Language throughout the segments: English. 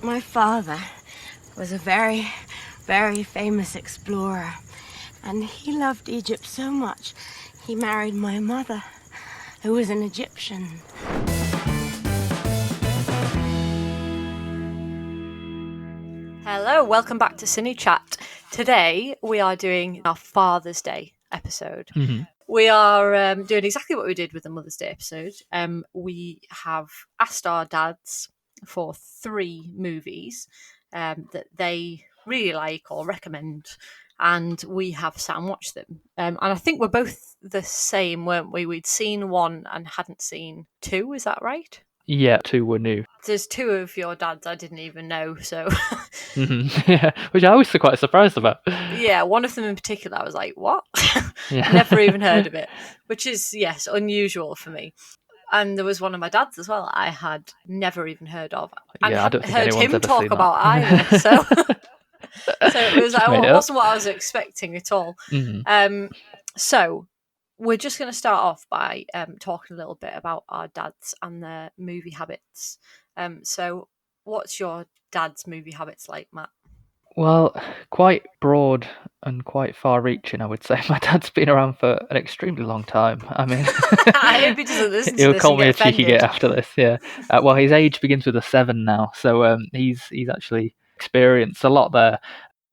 My father was a very, very famous explorer, and he loved Egypt so much, he married my mother, who was an Egyptian. Hello, welcome back to CineChat. Today we are doing our Father's Day episode. Mm-hmm. We are doing exactly what we did with the Mother's Day episode. We have asked our dads for 3 movies that they really like or recommend, and we have sat and watched them. And I think we're both the same, weren't we? We'd seen 1 and hadn't seen 2, is that right? Yeah, 2 were new. There's 2 of your dads I didn't even know, so... Mm-hmm. Yeah, which I was quite surprised about. Yeah, one of them in particular, I was like, what? Yeah. Never even heard of it, which is, yes, unusual for me. And there was one of my dad's as well I had never even heard of. And Yeah, I don't hadn't think heard anyone's him ever talk seen about that. either. So it was, Just made it it up. wasn't what I was expecting at all. Mm-hmm. So we're just going to start off by talking a little bit about our dads and their movie habits. So what's your dad's movie habits like, Matt? Well, quite broad and quite far-reaching, I would say. My dad's been around for an extremely long time. I mean, I hope he doesn't listen to he'll this call and me a get cheeky offended. git after this. Yeah. Well, his age begins with a 7 now, so he's actually experienced a lot there.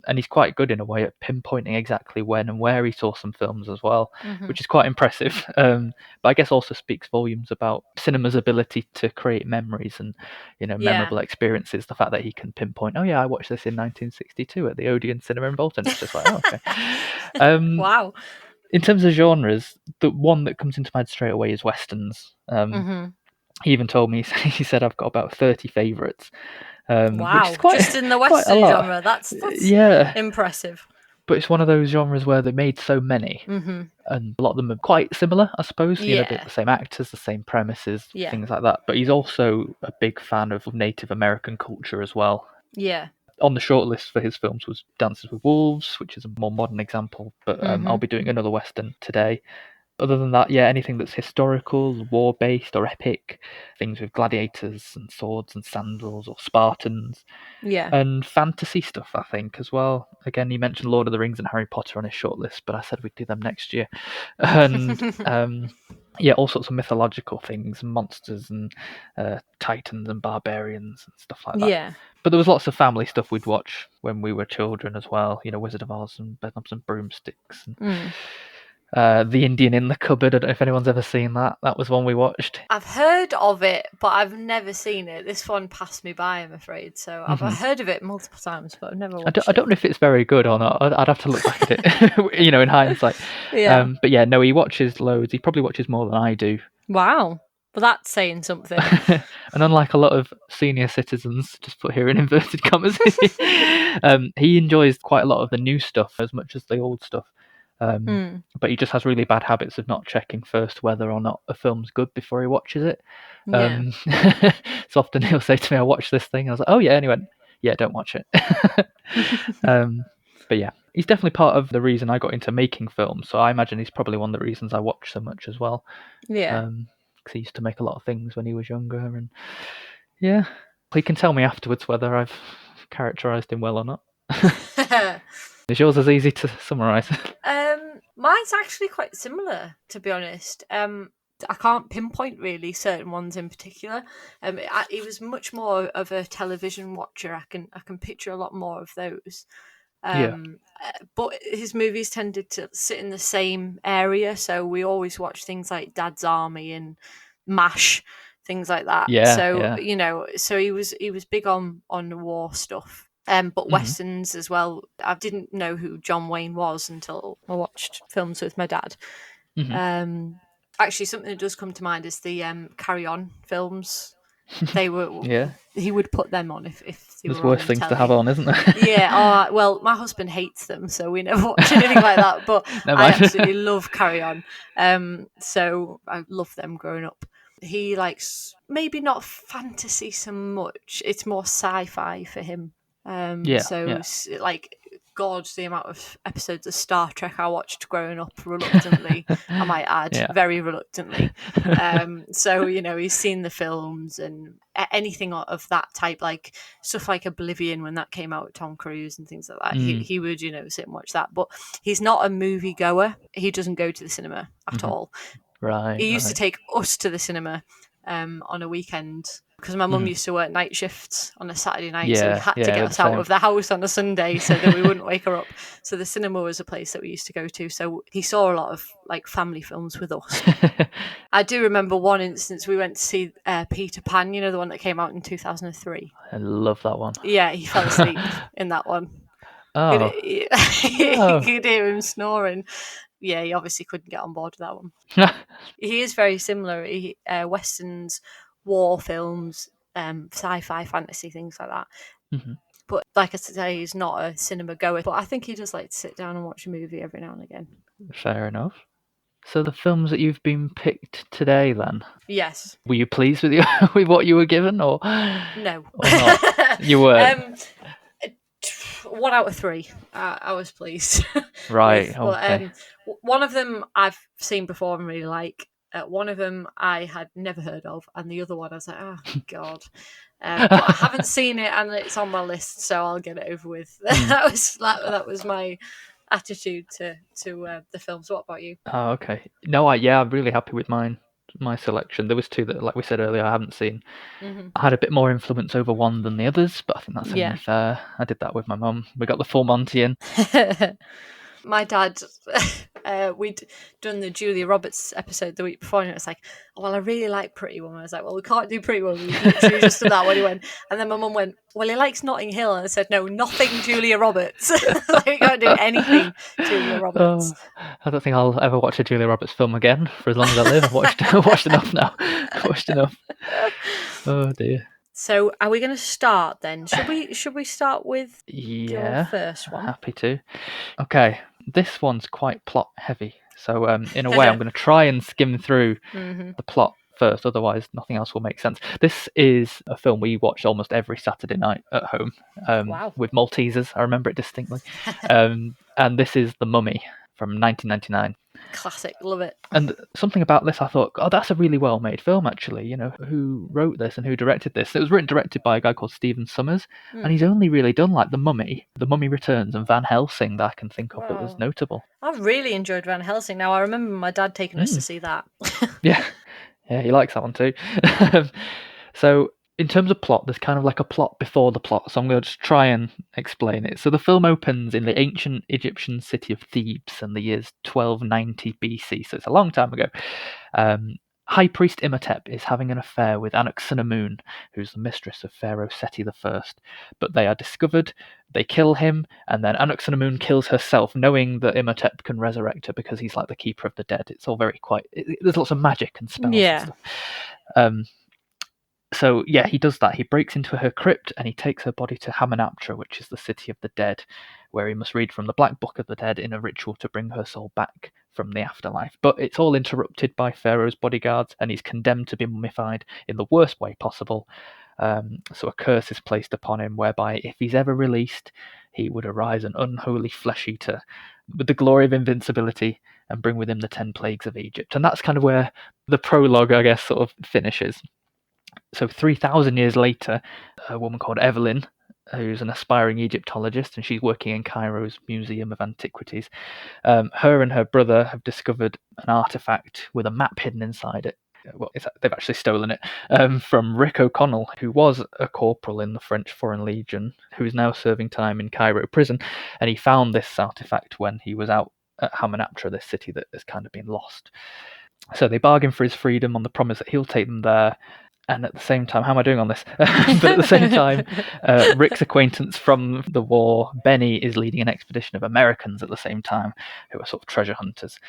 And he's quite good in a way at pinpointing exactly when and where he saw some films as well, which is quite impressive. But I guess also speaks volumes about cinema's ability to create memories and, memorable experiences. The fact that he can pinpoint, oh yeah, I watched this in 1962 at the Odeon Cinema in Bolton. It's just like, oh, okay. Wow. In terms of genres, the one that comes into my head straight away is westerns. He even told me, he said, I've got about 30 favourites. Wow, which is quite, just in the quite a Western lot. genre. That's yeah, impressive. but it's one of those genres where they made so many, and a lot of them are quite similar, I suppose. Yeah. The same actors, the same premises, Yeah. things like that. But he's also a big fan of Native American culture as well. Yeah. On the shortlist for his films was Dances with Wolves, which is a more modern example, but I'll be doing another Western today. Other than that, yeah, anything that's historical, war-based or epic, things with gladiators and swords and sandals or Spartans. Yeah. And fantasy stuff, I think, as well. Again, he mentioned Lord of the Rings and Harry Potter on his shortlist, but I said we'd do them next year. And yeah, all sorts of mythological things, monsters and titans and barbarians and stuff like that. Yeah. But there was lots of family stuff we'd watch when we were children as well. Wizard of Oz and Bedknobs and Broomsticks and The Indian in the Cupboard. I don't know if anyone's ever seen that. That was one we watched. I've heard of it, but I've never seen it. This one passed me by, I'm afraid. So I've heard of it multiple times, but I've never watched it. I don't know if it's very good or not. I'd have to look back at it, in hindsight. Yeah. But yeah, no, he watches loads. He probably watches more than I do. Wow. Well, that's saying something. And unlike a lot of senior citizens, just put here in inverted commas, he enjoys quite a lot of the new stuff as much as the old stuff. But he just has really bad habits of not checking first whether or not a film's good before he watches it. So often he'll say to me, I watched this thing. I was like, oh yeah, and he went, yeah, don't watch it. But yeah, he's definitely part of the reason I got into making films. So I imagine he's probably one of the reasons I watch so much as well. Yeah. Because he used to make a lot of things when he was younger. And yeah, he can tell me afterwards whether I've characterised him well or not. Is yours as easy to summarise? Mine's actually quite similar, to be honest. I can't pinpoint really certain ones in particular. He was much more of a television watcher. I can picture a lot more of those. But his movies tended to sit in the same area, so we always watch things like Dad's Army and MASH, things like that. So he was big on the war stuff. But westerns as well. I didn't know who John Wayne was until I watched films with my dad. Actually, something that does come to mind is the Carry On films. They were he would put them on if they There's were worse on things telly. to have on, isn't there? Yeah. Well, my husband hates them, so we never watch anything like that. But I absolutely love Carry On. So I loved them growing up. He likes maybe not fantasy so much. It's more sci-fi for him. Like God, the amount of episodes of Star Trek I watched growing up reluctantly, I might add, Yeah. very reluctantly. So, he's seen the films and anything of that type, like stuff like Oblivion when that came out with Tom Cruise and things like that. He would, sit and watch that. But he's not a movie goer. He doesn't go to the cinema at all. Right. He used to take us to the cinema on a weekend because my mum used to work night shifts on a Saturday night, so he had to get we're us the out same. of the house on a Sunday so that we wouldn't wake her up. So the cinema was a place that we used to go to. So he saw a lot of like family films with us. I do remember one instance we went to see Peter Pan, the one that came out in 2003. I love that one. Yeah, he fell asleep in that one. Oh, You no. could hear him snoring. Yeah, he obviously couldn't get on board with that one. He is very similar. Westerns, war films, sci-fi, fantasy, things like that. But like I say, he's not a cinema goer. But I think he does like to sit down and watch a movie every now and again. Fair enough. So the films that you've been picked today, then? Yes. Were you pleased with with what you were given, or No? or not? You weren't. 1 out of 3. I was pleased. Right. with. Okay. But one of them I've seen before and really like. One of them I had never heard of, and the other one I was like, oh god. But I haven't seen it, and it's on my list, so I'll get it over with. That was my attitude to the films. What about you? Oh, okay. No, I'm really happy with my selection. There was 2 that, like we said earlier, I haven't seen. I had a bit more influence over one than the others, but I think that's only fair. I did that with my mum. We got the full Monty in. My dad, we'd done the Julia Roberts episode the week before, and it was like, oh, well, I really like Pretty Woman. I was like, well, we can't do Pretty Woman. We literally just did that when he went. And then my mum went, well, he likes Notting Hill. And I said, no, nothing Julia Roberts. Like, we can't do anything Julia Roberts. I don't think I'll ever watch a Julia Roberts film again for as long as I live. I've watched enough now. Watched enough. Oh dear. So, are we going to start then? Should we start with your first one? Happy to. Okay, this one's quite plot heavy, so in a way, I'm going to try and skim through the plot first. Otherwise, nothing else will make sense. This is a film we watch almost every Saturday night at home. Wow. With Maltesers. I remember it distinctly. And this is The Mummy from 1999. Classic, love it. And something about this, I thought, oh, that's a really well-made film, actually. Who wrote this and who directed this? It was directed by a guy called Stephen Sommers, and he's only really done like The Mummy Returns, and Van Helsing that I can think of that was notable. I've really enjoyed Van Helsing. Now, I remember my dad taking us to see that. Yeah, he likes that one too. So, in terms of plot, there's kind of like a plot before the plot, so I'm going to just try and explain it. So the film opens in the ancient Egyptian city of Thebes in the years 1290 BC, so it's a long time ago. High priest Imhotep is having an affair with Anaxunamun, who's the mistress of Pharaoh Seti I. But they are discovered, they kill him, and then Anaxunamun kills herself, knowing that Imhotep can resurrect her because he's like the keeper of the dead. It's all very there's lots of magic and spells and stuff. So yeah, he does that. He breaks into her crypt and he takes her body to Hamunaptra, which is the city of the dead, where he must read from the Black Book of the Dead in a ritual to bring her soul back from the afterlife. But it's all interrupted by Pharaoh's bodyguards, and he's condemned to be mummified in the worst way possible. So a curse is placed upon him, whereby if he's ever released, he would arise an unholy flesh eater with the glory of invincibility and bring with him the 10 plagues of Egypt. And that's kind of where the prologue, I guess, sort of finishes. So 3,000 years later, a woman called Evelyn, who's an aspiring Egyptologist, and she's working in Cairo's Museum of Antiquities. Her and her brother have discovered an artifact with a map hidden inside it. Well, they've actually stolen it from Rick O'Connell, who was a corporal in the French Foreign Legion, who is now serving time in Cairo prison. And he found this artifact when he was out at Hamunaptra, this city that has kind of been lost. So they bargain for his freedom on the promise that he'll take them there. And at the same time, how am I doing on this? But at the same time, Rick's acquaintance from the war, Benny, is leading an expedition of Americans at the same time, who are sort of treasure hunters.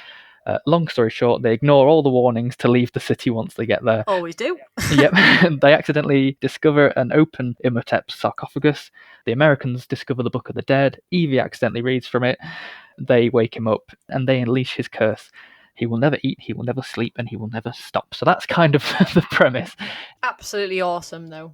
Long story short, they ignore all the warnings to leave the city once they get there. Always do. Yep. They accidentally discover and open Imhotep's sarcophagus. The Americans discover the Book of the Dead. Evie accidentally reads from it. They wake him up and they unleash his curse. He will never eat, he will never sleep, and he will never stop. So that's kind of the premise. Absolutely awesome, though.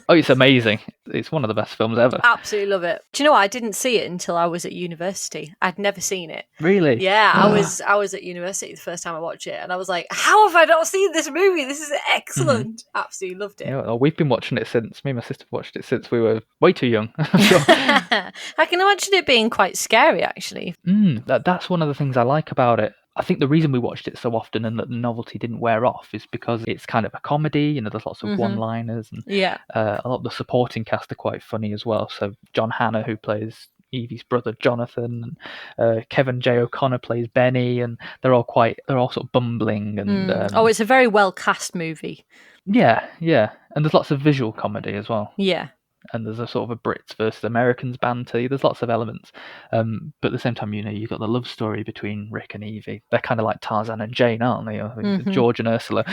Oh, it's amazing. it's one of the best films ever. Absolutely love it. Do you know what? I didn't see it until I was at university. I'd never seen it. Really? Yeah, I was at university the first time I watched it, and I was like, "How have I not seen this movie? This is excellent!" Absolutely loved it. Yeah, well, we've been watching it since. Me and my sister watched it since we were way too young. I'm sure. I can imagine it being quite scary, actually. That's one of the things I like about it. I think the reason we watched it so often and that the novelty didn't wear off is because it's kind of a comedy. You know, there's lots of one-liners, and Yeah. a lot of the supporting cast are quite funny as well. So John Hannah, who plays Evie's brother Jonathan, and Kevin J. O'Connor plays Benny, and they're all sort of bumbling and It's a very well cast movie. yeah, and there's lots of visual comedy as well. Yeah. And there's a sort of a Brits versus Americans banter. There's lots of elements, but at the same time, you know, you've got the love story between Rick and Evie. They're kind of like Tarzan and Jane, aren't they? George and Ursula.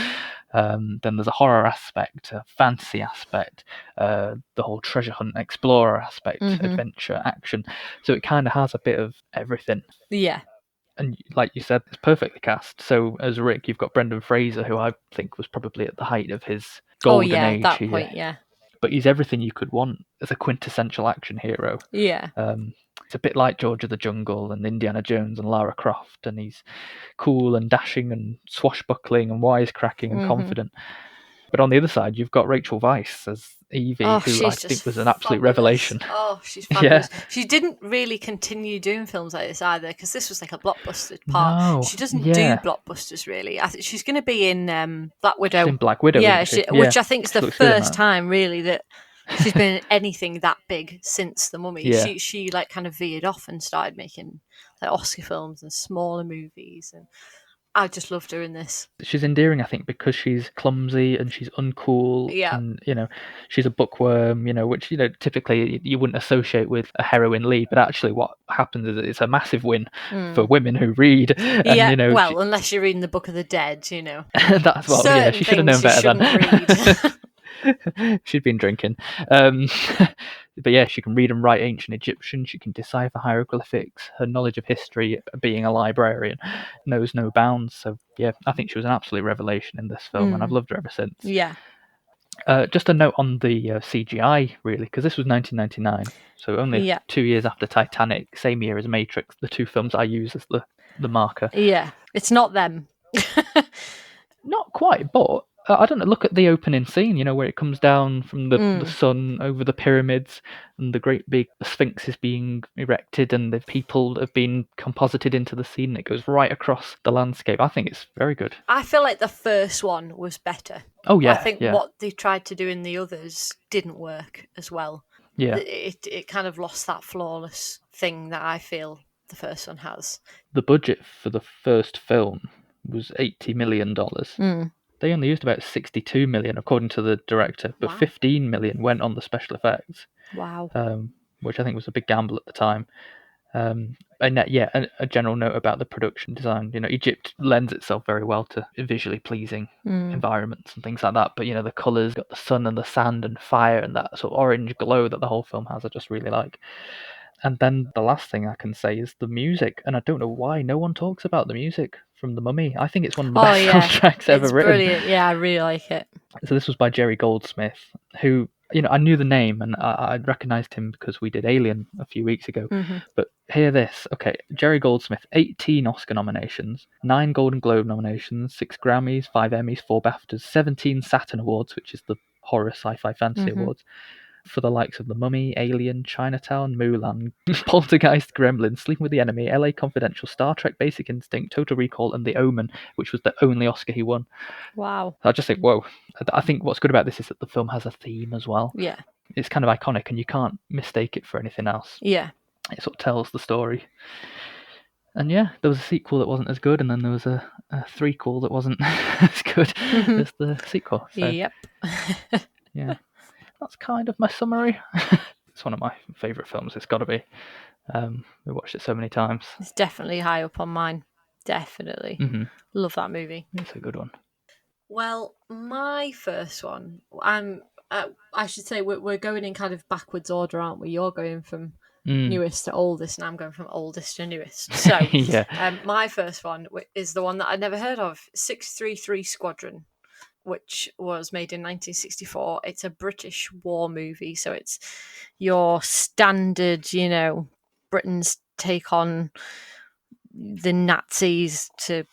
Then there's a horror aspect, a fantasy aspect, the whole treasure hunt, explorer aspect, adventure, action. So it kind of has a bit of everything. Yeah. And like you said, it's perfectly cast. So as Rick, you've got Brendan Fraser, who I think was probably at the height of his golden age. That point, yeah. But he's everything you could want as a quintessential action hero. Yeah. It's a bit like George of the Jungle and Indiana Jones and Lara Croft, and he's cool and dashing and swashbuckling and wisecracking and confident. But on the other side, you've got Rachel Weisz as Evie, who I think was an absolute revelation. Oh, she's fabulous. Yeah. She didn't really continue doing films like this either, because this was like a blockbuster part. No, she doesn't do blockbusters really. I think she's going to be in Black Widow. She's in Black Widow, which I think is the first time really that she's been in anything that big since The Mummy. Yeah. She like kind of veered off and started making like Oscar films and smaller movies, and I just loved her in this. She's endearing, I think, because she's clumsy and she's uncool. Yeah. And, you know, she's a bookworm, you know, which, you know, typically you wouldn't associate with a heroine lead. But actually what happens is it's a massive win for women who read. And, yeah, you know, well, unless you're reading the Book of the Dead, you know. That's what, yeah, she should have known better then. She'd been drinking. But yeah, she can read and write ancient Egyptian. She can decipher hieroglyphics. Her knowledge of history, being a librarian, knows no bounds. So yeah, I think she was an absolute revelation in this film, and I've loved her ever since. Yeah. Just a note on the CGI, really, because this was 1999, so only 2 years after Titanic, same year as Matrix, the two films I use as the marker. Yeah, it's not them. Not quite, but I don't know, look at the opening scene, you know, where it comes down from the sun over the pyramids and the great big Sphinx is being erected and the people have been composited into the scene. And it goes right across the landscape. I think it's very good. I feel like the first one was better. Oh, yeah. I think what they tried to do in the others didn't work as well. Yeah. It kind of lost that flawless thing that I feel the first one has. The budget for the first film was $80 million. They only used about 62 million, according to the director, but 15 million went on the special effects. Wow. Which I think was a big gamble at the time. And a general note about the production design. You know, Egypt lends itself very well to visually pleasing environments and things like that. But, you know, the colours, got the sun and the sand and fire and that sort of orange glow that the whole film has, I just really like. And then the last thing I can say is the music. And I don't know why no one talks about the music from The Mummy. I think it's one of the best soundtracks ever written. Brilliant. Yeah, I really like it. So this was by Jerry Goldsmith, who, you know, I knew the name and I recognised him because we did Alien a few weeks ago. But hear this. Okay, Jerry Goldsmith, 18 Oscar nominations, 9 Golden Globe nominations, 6 Grammys, 5 Emmys, 4 BAFTAs, 17 Saturn Awards, which is the horror sci-fi fantasy awards, for the likes of The Mummy, Alien, Chinatown, Mulan, Poltergeist, Gremlins, Sleeping with the Enemy, LA Confidential, Star Trek Basic Instinct, Total Recall, and The Omen, which was the only Oscar he won. Wow. I just think, whoa. I think what's good about this is that the film has a theme as well. Yeah. It's kind of iconic and you can't mistake it for anything else. Yeah. It sort of tells the story. And yeah, there was a sequel that wasn't as good, and then there was a threequel that wasn't as good as the sequel. So, yep. Yeah. That's kind of my summary. It's one of my favourite films, it's got to be. We watched it so many times. It's definitely high up on mine. Definitely. Love that movie. It's a good one. Well, my first one, I should say we're going in kind of backwards order, aren't we? You're going from newest to oldest, and I'm going from oldest to newest. So yeah. My first one is the one that I'd never heard of, 633 Squadron, which was made in 1964. It's a British war movie, so it's your standard, Britain's take on the Nazis to,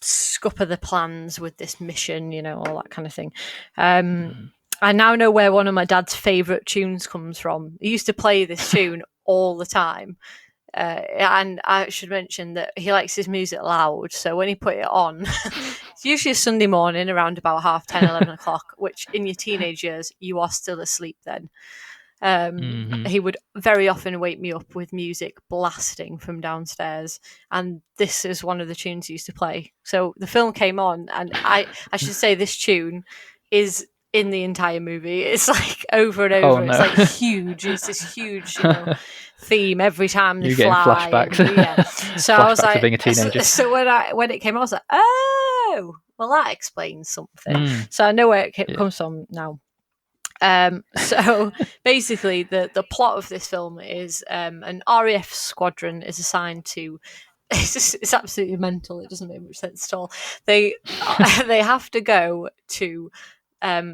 scupper the plans with this mission, all that kind of thing. I now know where one of my dad's favourite tunes comes from. He used to play this tune all the time. And I should mention that he likes his music loud. So when he put it on, it's usually a Sunday morning around about 10:30, 11 o'clock, which in your teenage years, you are still asleep then. He would very often wake me up with music blasting from downstairs, and this is one of the tunes he used to play. So the film came on, and I should say this tune is in the entire movie. It's like over and over. Oh, no. It's like huge. It's this huge, theme every time they You're getting fly. flashbacks. And, yeah. So I was Flashbacks like, to being a teenager. so when it came on, I was like, oh, well, that explains something. So I know where it comes from now. So basically the plot of this film is an RAF squadron is assigned to it's absolutely mental. It doesn't make much sense at all. They have to go to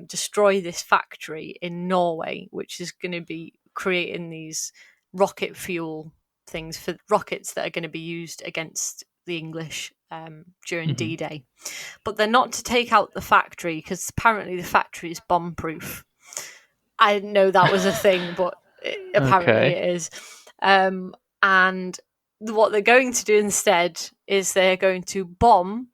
destroy this factory in Norway, which is going to be creating these rocket fuel things for rockets that are going to be used against the English during D-Day. But they're not to take out the factory because apparently the factory is bomb-proof. I didn't know that was a thing, but apparently it is. And what they're going to do instead is they're going to bomb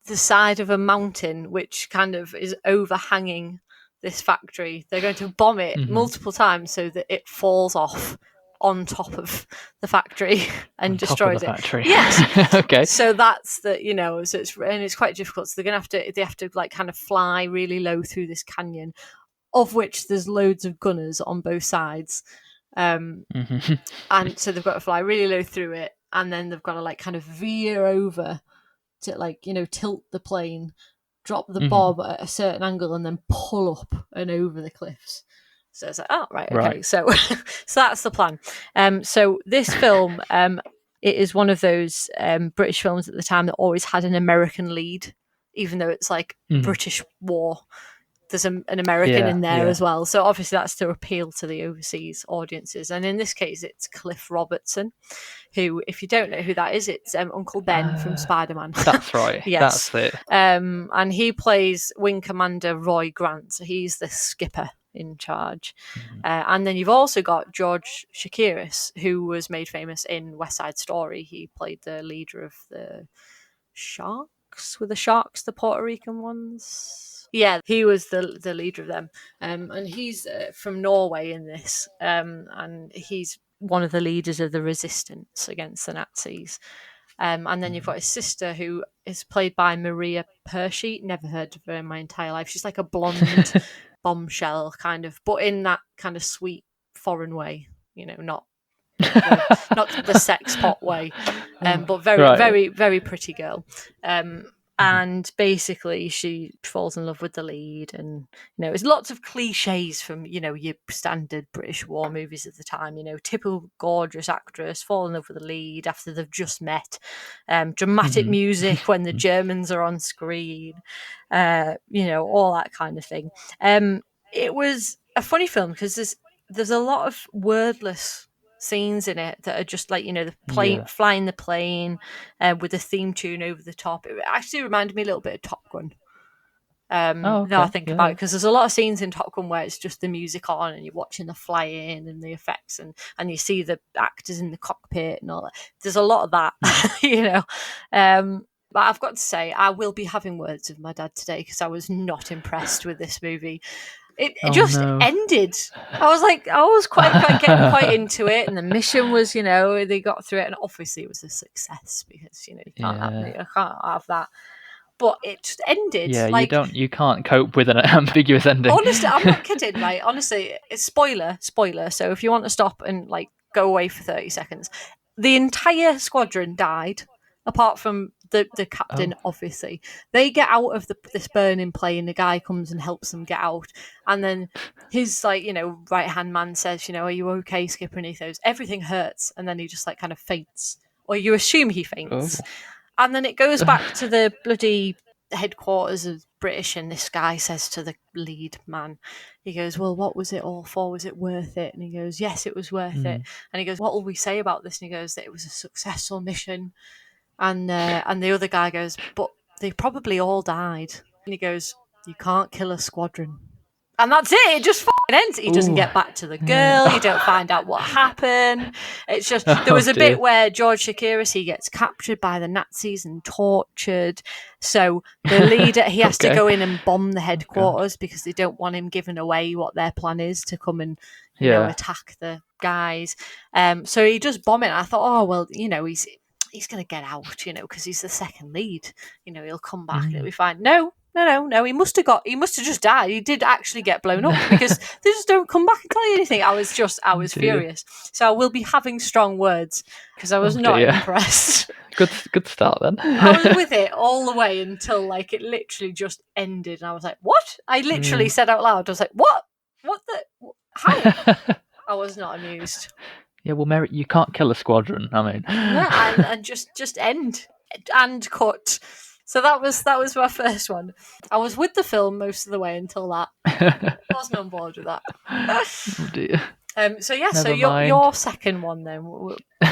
the side of a mountain, which kind of is overhanging this factory. They're going to bomb it multiple times so that it falls off on top of the factory and destroys it. Factory. Yes. Okay. So that's so it's quite difficult. So they have to like kind of fly really low through this canyon, of which there's loads of gunners on both sides. And so they've got to fly really low through it, and then they've got to like kind of veer over to like, tilt the plane, drop the bob at a certain angle, and then pull up and over the cliffs. So it's like, oh, right, okay. Right. So that's the plan. So this film, it is one of those British films at the time that always had an American lead, even though it's like British war. There's an American in there as well. So obviously that's to appeal to the overseas audiences. And in this case, it's Cliff Robertson, who, if you don't know who that is, it's Uncle Ben from Spider-Man. That's right. Yes. That's it. And he plays Wing Commander Roy Grant. So he's the skipper in charge. And then you've also got George Chakiris, who was made famous in West Side Story. He played the leader of the Sharks. Were the Sharks the Puerto Rican ones? Yeah, he was the leader of them. And he's from Norway in this. And he's one of the leaders of the resistance against the Nazis. And then you've got his sister, who is played by Maria Pershey. Never heard of her in my entire life. She's like a blonde bombshell, kind of, but in that kind of sweet foreign way, not the sex pot way, but very, very, very pretty girl. And basically she falls in love with the lead, and there's lots of cliches from your standard British war movies at the time. Typical gorgeous actress fall in love with the lead after they've just met, dramatic music when the Germans are on screen, all that kind of thing. It was a funny film because there's a lot of wordless scenes in it that are just like the plane flying the plane with a theme tune over the top. It actually reminded me a little bit of Top Gun. Now I think about it, because there's a lot of scenes in Top Gun where it's just the music on and you're watching the flying and the effects and you see the actors in the cockpit and all that. There's a lot of that, but I've got to say, I will be having words with my dad today because I was not impressed with this movie. It just ended. I was quite getting quite into it, and the mission was, they got through it, and obviously it was a success because you can't have that. But it just ended. Yeah, you can't cope with an ambiguous ending. Honestly, I'm not kidding. Right? Honestly, it's spoiler. So if you want to stop and go away for 30 seconds, the entire squadron died, apart from the captain. Obviously they get out of this burning plane. The guy comes and helps them get out, and then his right hand man says, are you okay, Skipper? And he goes, everything hurts, and then he just kind of faints, or you assume he faints. And then it goes back to the bloody headquarters of British, and this guy says to the lead man, he goes, well, what was it all for? Was it worth it? And he goes, yes, it was worth it. And he goes, what will we say about this? And he goes, that it was a successful mission. And the other guy goes, but they probably all died. And he goes, you can't kill a squadron. And that's it. It just fucking ends. He doesn't get back to the girl. You don't find out what happened. It's just, there was a bit where George Chakiris, he gets captured by the Nazis and tortured. So the leader, he has to go in and bomb the headquarters because they don't want him giving away what their plan is to come and, you know, attack the guys. So he just bomb it. And I thought, oh, well, you know, he's going to get out, you know, because he's the second lead. You know, he'll come back and it'll be fine. No. He must have just died. He did actually get blown up because they just don't come back and tell you anything. I was furious. So I will be having strong words because I was not impressed. Good start then. I was with it all the way until like it literally just ended, and I was like, "What?" I literally said out loud, "I was like, what? What the? How?" I was not amused. Yeah, well, Mary, you can't kill a squadron. I mean, and just end and cut. So that was my first one. I was with the film most of the way until that. I wasn't on board with that. Oh dear. So your second one then,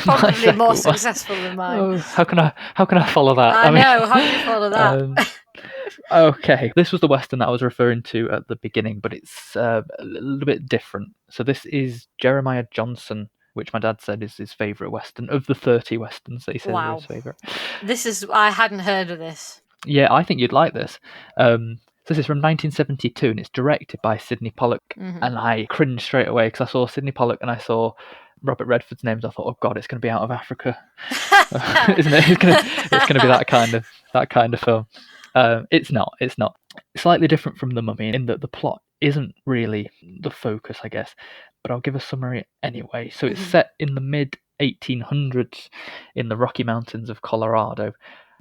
probably more successful than mine. Oh, how can I follow that? I know. How do you follow that? Okay, this was the Western that I was referring to at the beginning, but it's a little bit different. So this is Jeremiah Johnson, which my dad said is his favourite Western of the 30 Westerns that he said were his favourite. I hadn't heard of this. Yeah, I think you'd like this. So this is from 1972 and it's directed by Sidney Pollack. And I cringed straight away because I saw Sidney Pollack and I saw Robert Redford's names. I thought, oh God, it's going to be Out of Africa, isn't it? It's going to be that kind of film. It's not. It's slightly different from The Mummy in that the plot isn't really the focus, I guess. But I'll give a summary anyway. So it's set in the mid-1800s in the Rocky Mountains of Colorado,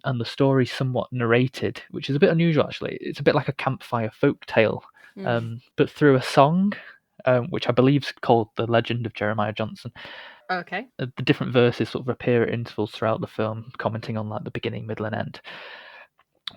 and the story's somewhat narrated, which is a bit unusual actually. It's a bit like a campfire folk tale, but through a song, which I believe is called The Legend of Jeremiah Johnson. Okay. The different verses sort of appear at intervals throughout the film, commenting on like the beginning, middle, and end.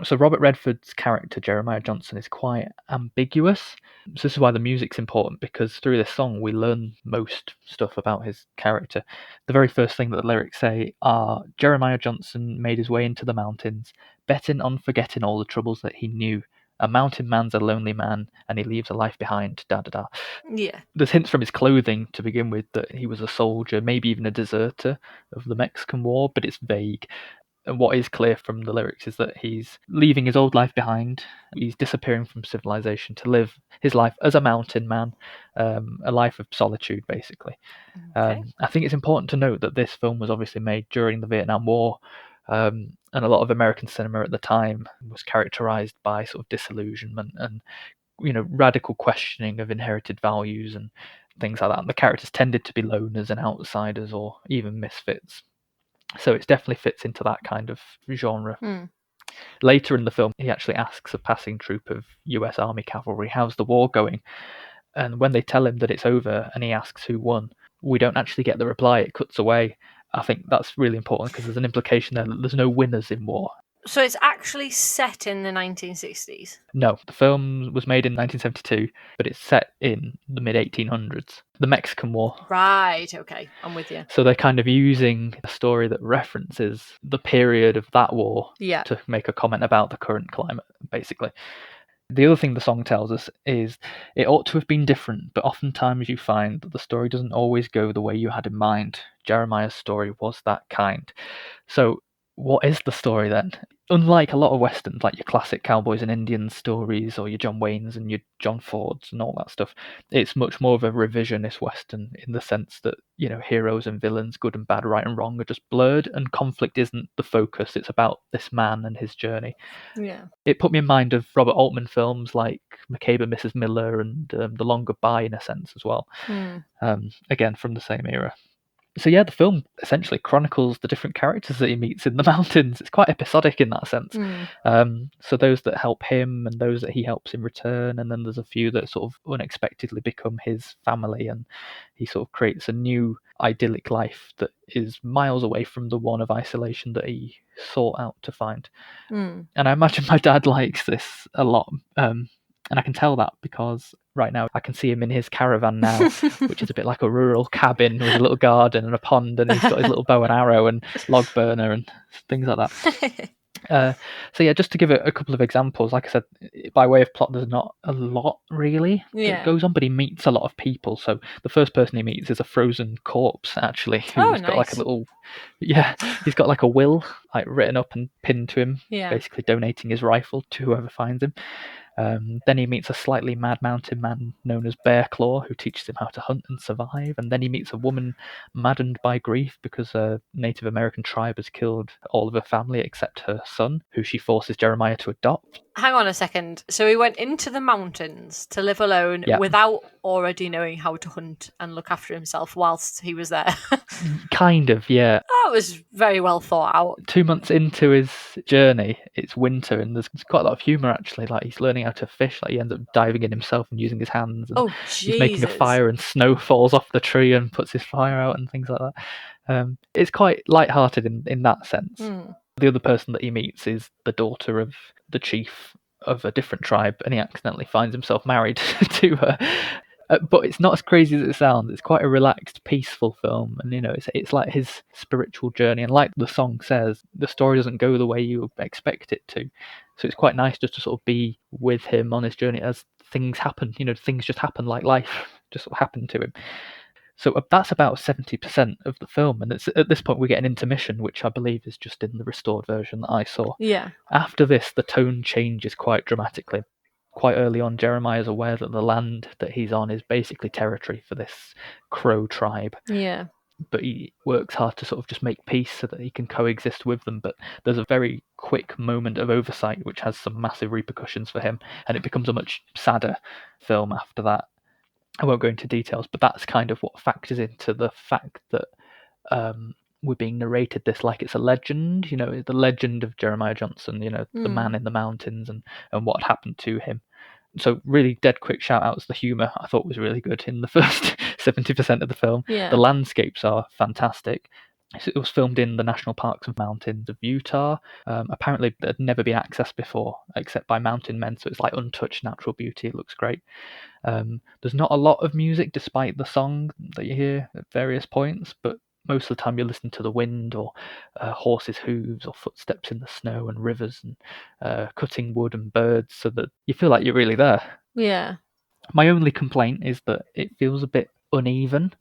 So Robert Redford's character, Jeremiah Johnson, is quite ambiguous. So this is why the music's important, because through this song we learn most stuff about his character. The very first thing that the lyrics say are, Jeremiah Johnson made his way into the mountains, betting on forgetting all the troubles that he knew. A mountain man's a lonely man, and he leaves a life behind, da-da-da. Yeah. There's hints from his clothing to begin with that he was a soldier, maybe even a deserter of the Mexican War, but it's vague. And what is clear from the lyrics is that he's leaving his old life behind. He's disappearing from civilization to live his life as a mountain man, a life of solitude, basically. Okay. I think it's important to note that this film was obviously made during the Vietnam War, and a lot of American cinema at the time was characterized by sort of disillusionment and, you know, radical questioning of inherited values and things like that. And the characters tended to be loners and outsiders or even misfits. So it definitely fits into that kind of genre. Later in the film, he actually asks a passing troop of US Army cavalry, how's the war going? And when they tell him that it's over and he asks who won, we don't actually get the reply. It cuts away. I think that's really important because there's an implication there that there's no winners in war. So it's actually set in the 1960s? No, the film was made in 1972, but it's set in the mid-1800s, the Mexican War. Right, okay, I'm with you. So they're kind of using a story that references the period of that war to make a comment about the current climate, basically. The other thing the song tells us is it ought to have been different, but oftentimes you find that the story doesn't always go the way you had in mind. Jeremiah's story was that kind. So what is the story then? Unlike a lot of westerns, like your classic cowboys and Indians stories, or your John Waynes and your John Fords and all that stuff, it's much more of a revisionist western in the sense that, you know, heroes and villains, good and bad, right and wrong, are just blurred, and conflict isn't the focus. It's about this man and his journey. Yeah. It put me in mind of Robert Altman films like McCabe and Mrs. Miller and The Long Goodbye, in a sense, as well. Again, from the same era. So yeah, the film essentially chronicles the different characters that he meets in the mountains. It's quite episodic in that sense. So those that help him and those that he helps in return, and then there's a few that sort of unexpectedly become his family, and he sort of creates a new idyllic life that is miles away from the one of isolation that he sought out to find. And I imagine my dad likes this a lot. And I can tell that because right now I can see him in his caravan now, which is a bit like a rural cabin with a little garden and a pond, and he's got his little bow and arrow and log burner and things like that. So yeah, just to give a couple of examples, like I said, by way of plot, there's not a lot really that goes on, but he meets a lot of people. So the first person he meets is a frozen corpse, actually, who's got like a little, he's got like a will like written up and pinned to him, basically donating his rifle to whoever finds him. Then he meets a slightly mad mountain man known as Bear Claw, who teaches him how to hunt and survive. And then he meets a woman maddened by grief because a Native American tribe has killed all of her family except her son, who she forces Jeremiah to adopt. Hang on a second. So he went into the mountains to live alone without already knowing how to hunt and look after himself whilst he was there. Kind of, yeah. That was very well thought out. 2 months into his journey, it's winter, and there's quite a lot of humour actually. Like he's learning how to fish. Like he ends up diving in himself and using his hands. And he's making a fire, and snow falls off the tree and puts his fire out and things like that. It's quite light-hearted in that sense. The other person that he meets is the daughter of the chief of a different tribe, and he accidentally finds himself married to her. But it's not as crazy as it sounds. It's quite a relaxed, peaceful film, and it's like his spiritual journey. And like the song says, the story doesn't go the way you expect it to. So it's quite nice just to sort of be with him on his journey as things happen. Things just happen, like life just sort of happened to him. So that's about 70% of the film, and at this point we get an intermission, which I believe is just in the restored version that I saw. Yeah. After this, the tone changes quite dramatically. Quite early on, Jeremiah is aware that the land that he's on is basically territory for this Crow tribe. Yeah. But he works hard to sort of just make peace so that he can coexist with them. But there's a very quick moment of oversight which has some massive repercussions for him, and it becomes a much sadder film after that. I won't go into details, but that's kind of what factors into the fact that we're being narrated this like it's a legend, the legend of Jeremiah Johnson, the man in the mountains and what happened to him. So really dead quick shout outs. The humour I thought was really good in the first 70% of the film. Yeah. The landscapes are fantastic. It was filmed in the national parks and mountains of Utah. Apparently it had never been accessed before except by mountain men, so it's like untouched natural beauty. It looks great. There's not a lot of music despite the song that you hear at various points, but most of the time you're listening to the wind or horses' hooves or footsteps in the snow and rivers and cutting wood and birds, so that you feel like you're really there. Yeah. My only complaint is that it feels a bit uneven.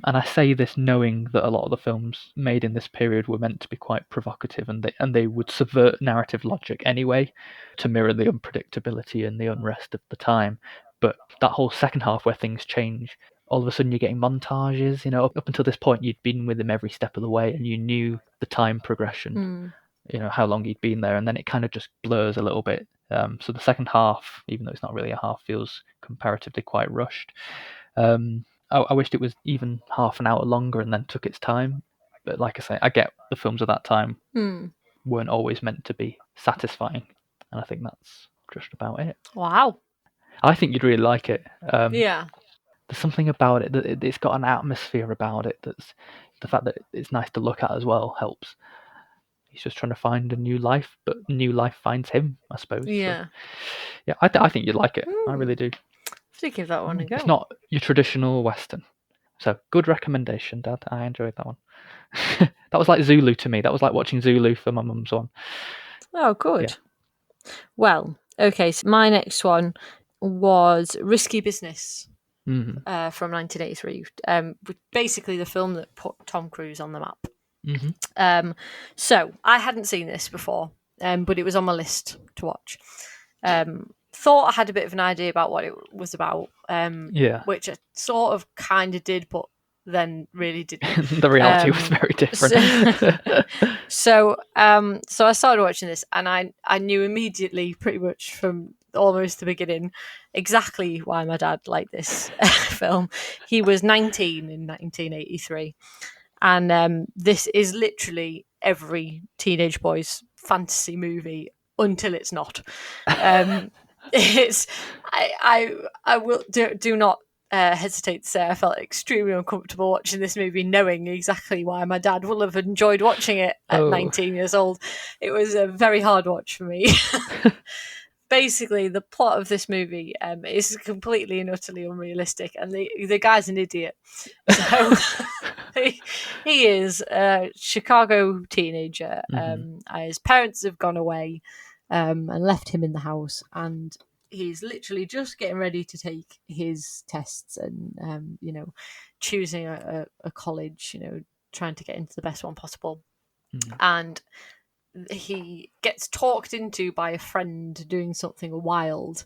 And I say this knowing that a lot of the films made in this period were meant to be quite provocative, and they would subvert narrative logic anyway to mirror the unpredictability and the unrest of the time. But that whole second half where things change, all of a sudden you're getting montages. Up until this point you'd been with him every step of the way and you knew the time progression, how long he'd been there, and then it kind of just blurs a little bit. So the second half, even though it's not really a half, feels comparatively quite rushed. I wished it was even half an hour longer and then took its time. But like I say, I get the films of that time weren't always meant to be satisfying. And I think that's just about it. Wow. I think you'd really like it. Yeah. There's something about it that it's got an atmosphere about it that's the fact that it's nice to look at as well helps. He's just trying to find a new life, but new life finds him, I suppose. Yeah. So, yeah, I think you'd like it. I really do. Should give that one a go. It's not your traditional Western. So, good recommendation, Dad. I enjoyed that one. That was like Zulu to me. That was like watching Zulu for my mum's one. Oh, good. Yeah. Well, okay, so my next one was Risky Business from 1983. Basically the film that put Tom Cruise on the map. So, I hadn't seen this before, but it was on my list to watch. Thought I had a bit of an idea about what it was about, which I sort of kind of did, but then really didn't. The reality was very different. So I started watching this, and I knew immediately, pretty much from almost the beginning, exactly why my dad liked this film. He was 19 in 1983, and this is literally every teenage boy's fantasy movie until it's not. It's I will do not hesitate to say I felt extremely uncomfortable watching this movie, knowing exactly why my dad will have enjoyed watching it at 19 years old. It was a very hard watch for me. Basically, the plot of this movie is completely and utterly unrealistic, and the guy's an idiot. So he is a Chicago teenager. His parents have gone away and left him in the house, and he's literally just getting ready to take his tests and choosing a college, trying to get into the best one possible. And he gets talked into by a friend doing something wild,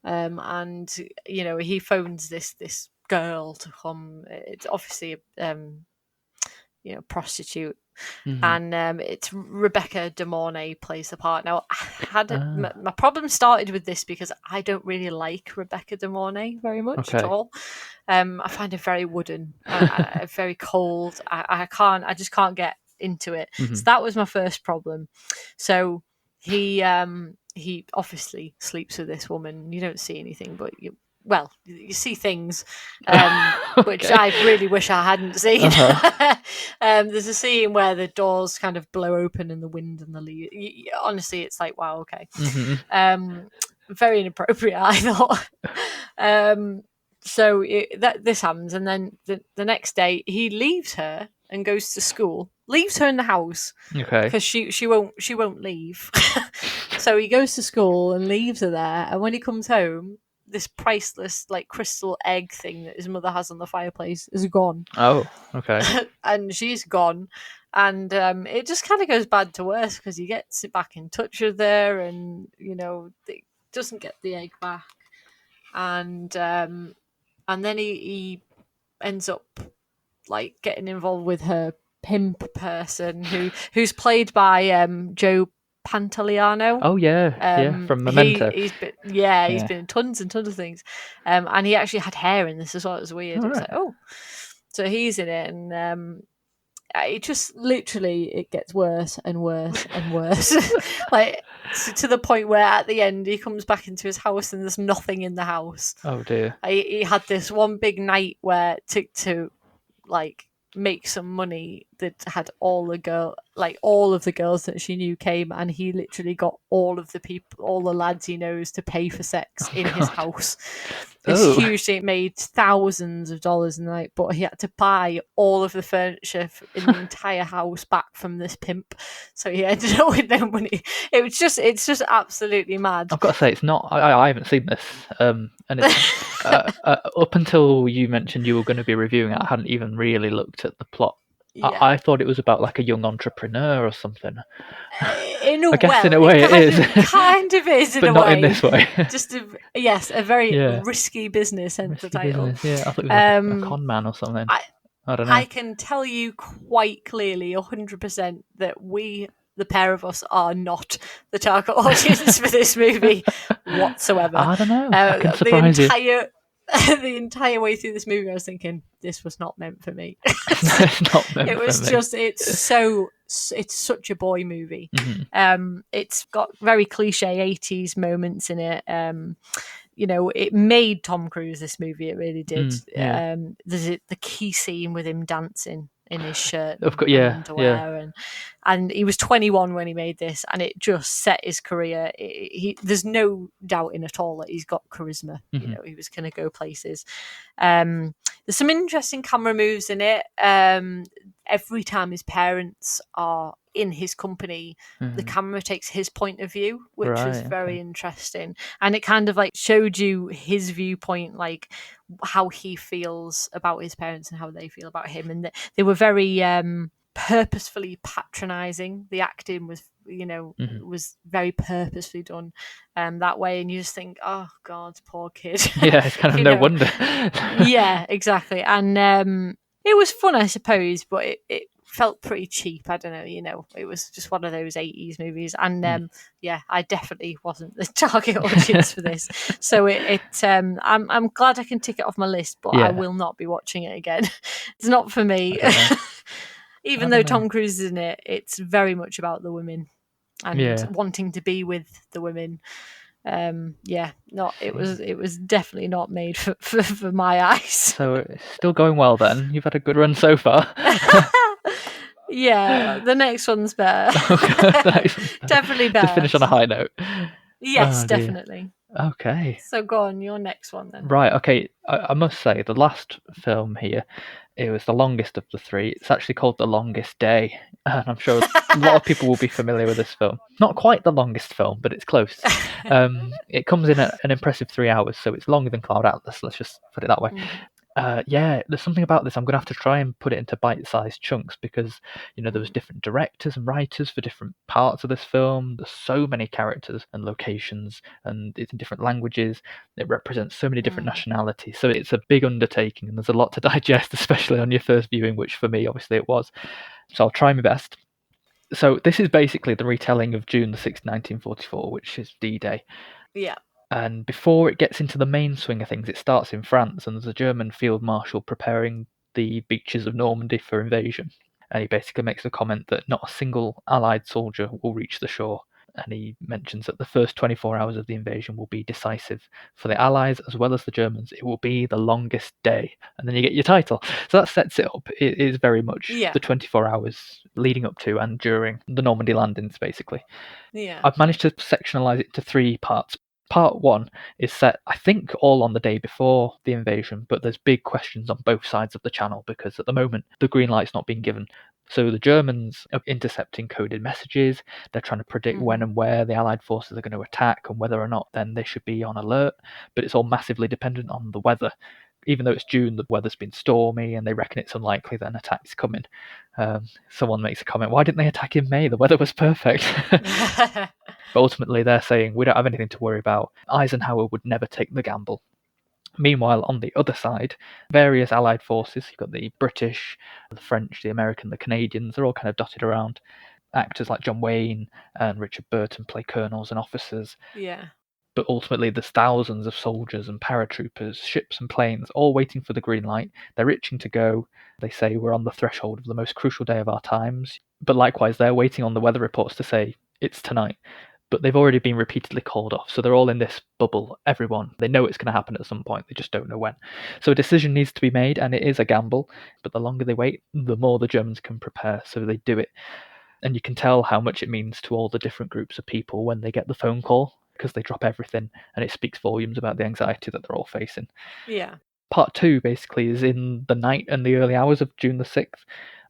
and he phones this girl to come. It's obviously prostitute, and it's Rebecca De Mornay plays the part. Now, my problem started with this because I don't really like Rebecca De Mornay very much at all. I find her very wooden, very cold. I just can't get into it. So that was my first problem. So he obviously sleeps with this woman. You don't see anything, but you see things, which I really wish I hadn't seen. There's a scene where the doors kind of blow open in the wind and the leaves. Honestly, it's like, wow, okay. Very inappropriate, I thought. So this happens, and then the next day he leaves her and goes to school. Leaves her in the house because she won't leave. So he goes to school and leaves her there, and when he comes home, this priceless like crystal egg thing that his mother has on the fireplace is gone. Oh, okay. And she's gone, and it just kind of goes bad to worse because he gets back in touch with her, and doesn't get the egg back, and then he ends up like getting involved with her pimp person who's played by Joe Pantoliano. Oh yeah, from Memento. He's been in tons and tons of things, and he actually had hair in this as well. It was weird. It was like, so he's in it, and it just literally it gets worse and worse and worse, like to the point where at the end he comes back into his house and there's nothing in the house. Oh dear. He had this one big night where to like make some money that had all of the girls that she knew came, and he literally got all the lads he knows to pay for sex in his house. It's huge. It made thousands of dollars a night, but he had to buy all of the furniture in the entire house back from this pimp. So he ended up with no money. It's just absolutely mad. I've got to say, it's not. I haven't seen this, and it's up until you mentioned you were going to be reviewing it, I hadn't even really looked at the plot. Yeah. I thought it was about like a young entrepreneur or something. In a way it is. Kind of is, but not in this way. Just a very risky business, hence the title. Business, yeah, I thought it was like a con man or something. I don't know. I can tell you quite clearly, 100%, that we, the pair of us, are not the target audience for this movie whatsoever. I don't know. I can surprise you. The entire way through this movie, I was thinking, this was not meant for me. It's not meant it was for me. just, it's such a boy movie. It's got very cliche 80s moments in it. It made Tom Cruise, this movie. It really did. There's the key scene with him dancing in his shirt and underwear, and he was 21 when he made this, and it just set his career. There's no doubting at all that he's got charisma. He was going to go places. There's some interesting camera moves in it. Every time his parents are in his company, the camera takes his point of view, which was very interesting, and it kind of like showed you his viewpoint, like how he feels about his parents and how they feel about him, and they were very purposefully patronizing. The acting was was very purposefully done that way, and you just think, oh god, poor kid. Yeah, it's kind of no wonder. Yeah, exactly. And it was fun, I suppose, but it felt pretty cheap. I don't know, it was just one of those 80s movies. And I definitely wasn't the target audience for this. So I'm glad I can tick it off my list, but I will not be watching it again. It's not for me. Even though Tom Cruise is in it, it's very much about the women and wanting to be with the women. It was definitely not made for my eyes. So it's still going well then. You've had a good run so far. Yeah, the next one's better. Definitely better. To finish on a high note. Yes, definitely. Okay. So go on, your next one then. Right, okay. I must say, the last film here, it was the longest of the three. It's actually called The Longest Day. And I'm sure a lot of people will be familiar with this film. Not quite the longest film, but it's close. It comes in at an impressive 3 hours, so it's longer than Cloud Atlas, let's just put it that way. There's something about this. I'm going to have to try and put it into bite-sized chunks because, there was different directors and writers for different parts of this film. There's so many characters and locations, and it's in different languages. It represents so many different nationalities. So it's a big undertaking, and there's a lot to digest, especially on your first viewing, which for me, obviously, it was. So I'll try my best. So this is basically the retelling of June the 6th, 1944, which is D-Day. Yeah. And before it gets into the main swing of things, it starts in France, and there's a German field marshal preparing the beaches of Normandy for invasion. And he basically makes a comment that not a single Allied soldier will reach the shore. And he mentions that the first 24 hours of the invasion will be decisive. For the Allies as well as the Germans, it will be the longest day. And then you get your title. So that sets it up. It is very much the 24 hours leading up to and during the Normandy landings, basically. Yeah. I've managed to sectionalize it to 3 parts. Part 1 is set, I think, all on the day before the invasion, but there's big questions on both sides of the channel because at the moment the green light's not being given. So the Germans are intercepting coded messages. They're trying to predict when and where the Allied forces are going to attack and whether or not then they should be on alert. But it's all massively dependent on the weather. Even though it's June, the weather's been stormy and they reckon it's unlikely that an attack's coming. Someone makes a comment, why didn't they attack in May? The weather was perfect. But ultimately, they're saying we don't have anything to worry about. Eisenhower would never take the gamble. Meanwhile, on the other side, various Allied forces, you've got the British, the French, the American, the Canadians, they're all kind of dotted around. Actors like John Wayne and Richard Burton play colonels and officers. Yeah. But ultimately, there's thousands of soldiers and paratroopers, ships and planes, all waiting for the green light. They're itching to go. They say we're on the threshold of the most crucial day of our times. But likewise, they're waiting on the weather reports to say it's tonight. But they've already been repeatedly called off. So they're all in this bubble. Everyone, they know it's going to happen at some point. They just don't know when. So a decision needs to be made, and it is a gamble. But the longer they wait, the more the Germans can prepare. So they do it. And you can tell how much it means to all the different groups of people when they get the phone call, because they drop everything, and it speaks volumes about the anxiety that they're all facing. Yeah. Part 2 basically is in the night and the early hours of June the 6th,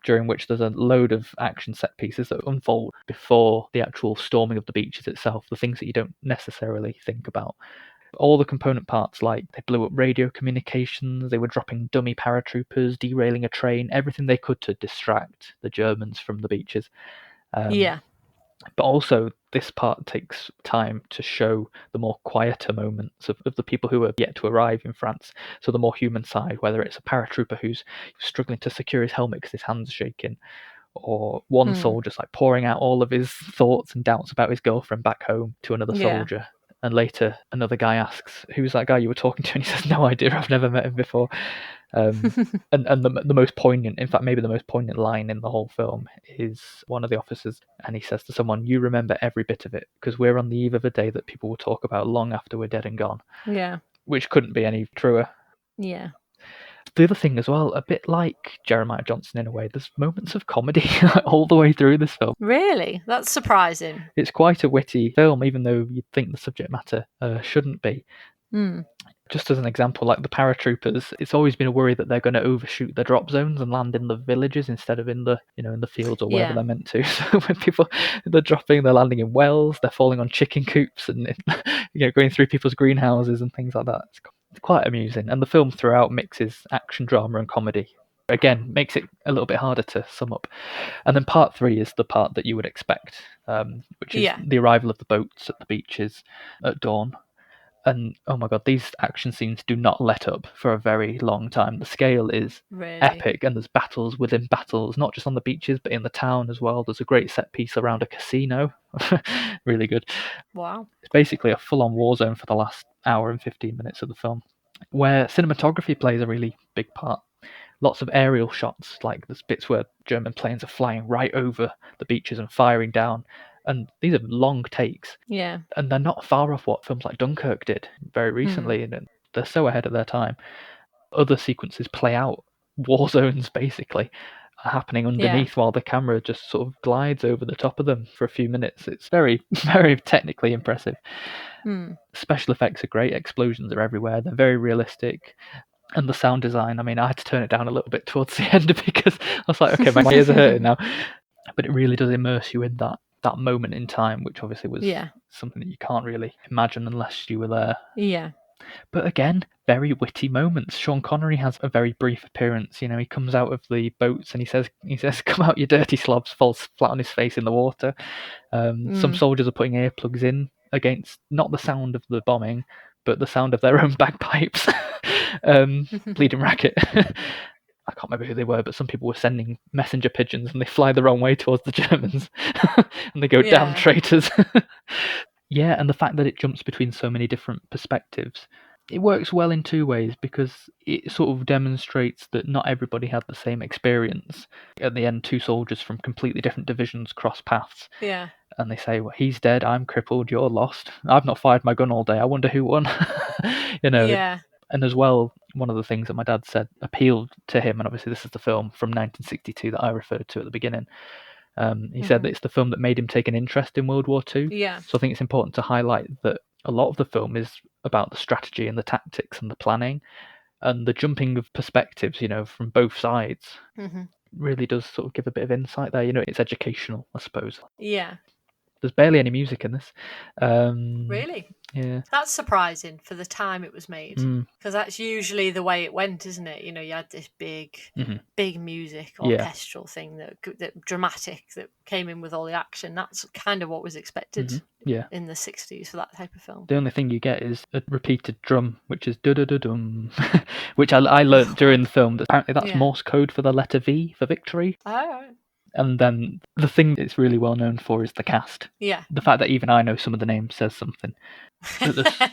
during which there's a load of action set pieces that unfold before the actual storming of the beaches itself, the things that you don't necessarily think about. All the component parts, like they blew up radio communications, they were dropping dummy paratroopers, derailing a train, everything they could to distract the Germans from the beaches. But also, this part takes time to show the more quieter moments of the people who are yet to arrive in France. So the more human side, whether it's a paratrooper who's struggling to secure his helmet because his hand's shaking, or one soldier's like pouring out all of his thoughts and doubts about his girlfriend back home to another soldier. And later, another guy asks, "Who's that guy you were talking to?" And he says, "No idea. I've never met him before." And the most poignant, in fact, maybe the most poignant line in the whole film is one of the officers, and he says to someone, "You remember every bit of it, because we're on the eve of a day that people will talk about long after we're dead and gone." Yeah. Which couldn't be any truer. Yeah. The other thing as well, a bit like Jeremiah Johnson in a way, there's moments of comedy all the way through this film. Really? That's surprising. It's quite a witty film, even though you'd think the subject matter shouldn't be. Just as an example, like the paratroopers, it's always been a worry that they're going to overshoot the drop zones and land in the villages instead of in the in the fields or wherever they're meant to. So when people they're landing in wells, they're falling on chicken coops and going through people's greenhouses and things like that. It's quite amusing, and the film throughout mixes action, drama, and comedy. Again, makes it a little bit harder to sum up. And then part 3 is the part that you would expect, which is the arrival of the boats at the beaches at dawn. And oh my god, these action scenes do not let up for a very long time. The scale is Really? epic, and there's battles within battles, not just on the beaches but in the town as well. There's a great set piece around a casino. Really good. Wow. It's basically a full-on war zone for the last hour and 15 minutes of the film, where cinematography plays a really big part. Lots of aerial shots, like there's bits where German planes are flying right over the beaches and firing down, and these are long takes, Yeah. and they're not far off what films like Dunkirk did very recently, and they're so ahead of their time. Other sequences play out war zones basically happening underneath while the camera just sort of glides over the top of them for a few minutes. It's very, very technically impressive. Special effects are great, explosions are everywhere, they're very realistic. And the sound design, I mean, I had to turn it down a little bit towards the end because I was like, okay, my ears are hurting now. But it really does immerse you in that moment in time, which obviously was something that you can't really imagine unless you were there. Yeah. But again, very witty moments. Sean Connery has a very brief appearance. You know, he comes out of the boats and he says, "Come out, you dirty slobs!" Falls flat on his face in the water. Some soldiers are putting earplugs in against not the sound of the bombing, but the sound of their own bagpipes. Bleeding Racket. I can't remember who they were, but some people were sending messenger pigeons and they fly the wrong way towards the Germans. And they go, "Damn traitors." Yeah, and the fact that it jumps between so many different perspectives, it works well in two ways, because it sort of demonstrates that not everybody had the same experience. At the end, two soldiers from completely different divisions cross paths. Yeah. And they say, "Well, he's dead, I'm crippled, you're lost. I've not fired my gun all day, I wonder who won." You know. Yeah. And as well, one of the things that my dad said appealed to him, and obviously this is the film from 1962 that I referred to at the beginning. He said that it's the film that made him take an interest in World War II. Yeah. So I think it's important to highlight that a lot of the film is about the strategy and the tactics and the planning, and the jumping of perspectives, you know, from both sides really does sort of give a bit of insight there. You know, it's educational, I suppose. Yeah. There's barely any music in this. Really? Yeah. That's surprising for the time it was made, because that's usually the way it went, isn't it? You know, you had this big music orchestral thing that dramatic that came in with all the action. That's kind of what was expected in the 60s for that type of film. The only thing you get is a repeated drum, which is dum, which I learnt during the film. That apparently that's Morse code for the letter V for victory. Oh. And then the thing it's really well known for is the cast. Yeah. The fact that even I know some of the names says something.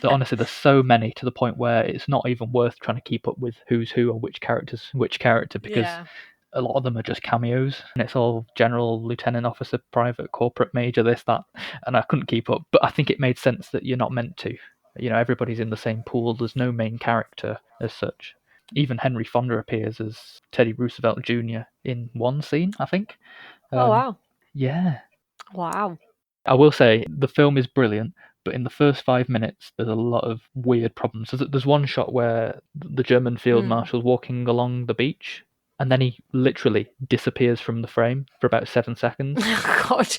Honestly, there's so many to the point where it's not even worth trying to keep up with who's who or which character, because a lot of them are just cameos, and it's all general, lieutenant, officer, private, corporate, major, this, that, and I couldn't keep up. But I think it made sense that you're not meant to. You know, everybody's in the same pool. There's no main character as such. Even Henry Fonda appears as Teddy Roosevelt Jr. in one scene, I think. Oh, wow. Yeah. Wow. I will say the film is brilliant, but in the first 5 minutes, there's a lot of weird problems. There's one shot where the German field marshal's walking along the beach, and then he literally disappears from the frame for about 7 seconds. God.